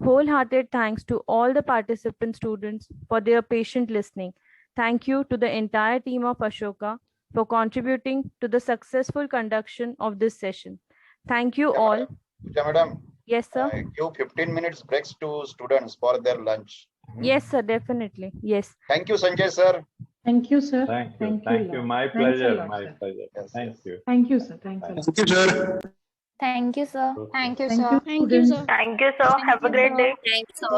Speaker 8: Wholehearted thanks to all the participant students for their patient listening. Thank you to the entire team of Ashoka for contributing to the successful conduction of this session. Thank you all.
Speaker 1: Madam.
Speaker 8: Yes, sir.
Speaker 1: Give 15 minutes breaks to students for their lunch.
Speaker 8: Yes, sir, definitely. Yes.
Speaker 1: Thank you, Sanjay sir.
Speaker 3: Thank you, sir.
Speaker 2: Thank you.
Speaker 3: Thank
Speaker 2: Thank you.
Speaker 3: lot.
Speaker 2: My
Speaker 3: Thanks a
Speaker 2: pleasure.
Speaker 3: lot,
Speaker 2: My
Speaker 3: sir.
Speaker 2: pleasure.
Speaker 1: Yes,
Speaker 2: Thank
Speaker 1: yes.
Speaker 2: you.
Speaker 3: Thank you, sir. Thanks a lot.
Speaker 9: Thank you, sir.
Speaker 5: Thank you, sir.
Speaker 2: Okay.
Speaker 7: Thank you,
Speaker 3: Thank
Speaker 7: sir.
Speaker 3: you,
Speaker 10: Thank you,
Speaker 3: students.
Speaker 10: sir.
Speaker 4: Thank you, sir.
Speaker 10: Thank
Speaker 4: Have a
Speaker 10: you,
Speaker 4: great
Speaker 10: sir.
Speaker 4: day.
Speaker 10: Thanks, sir.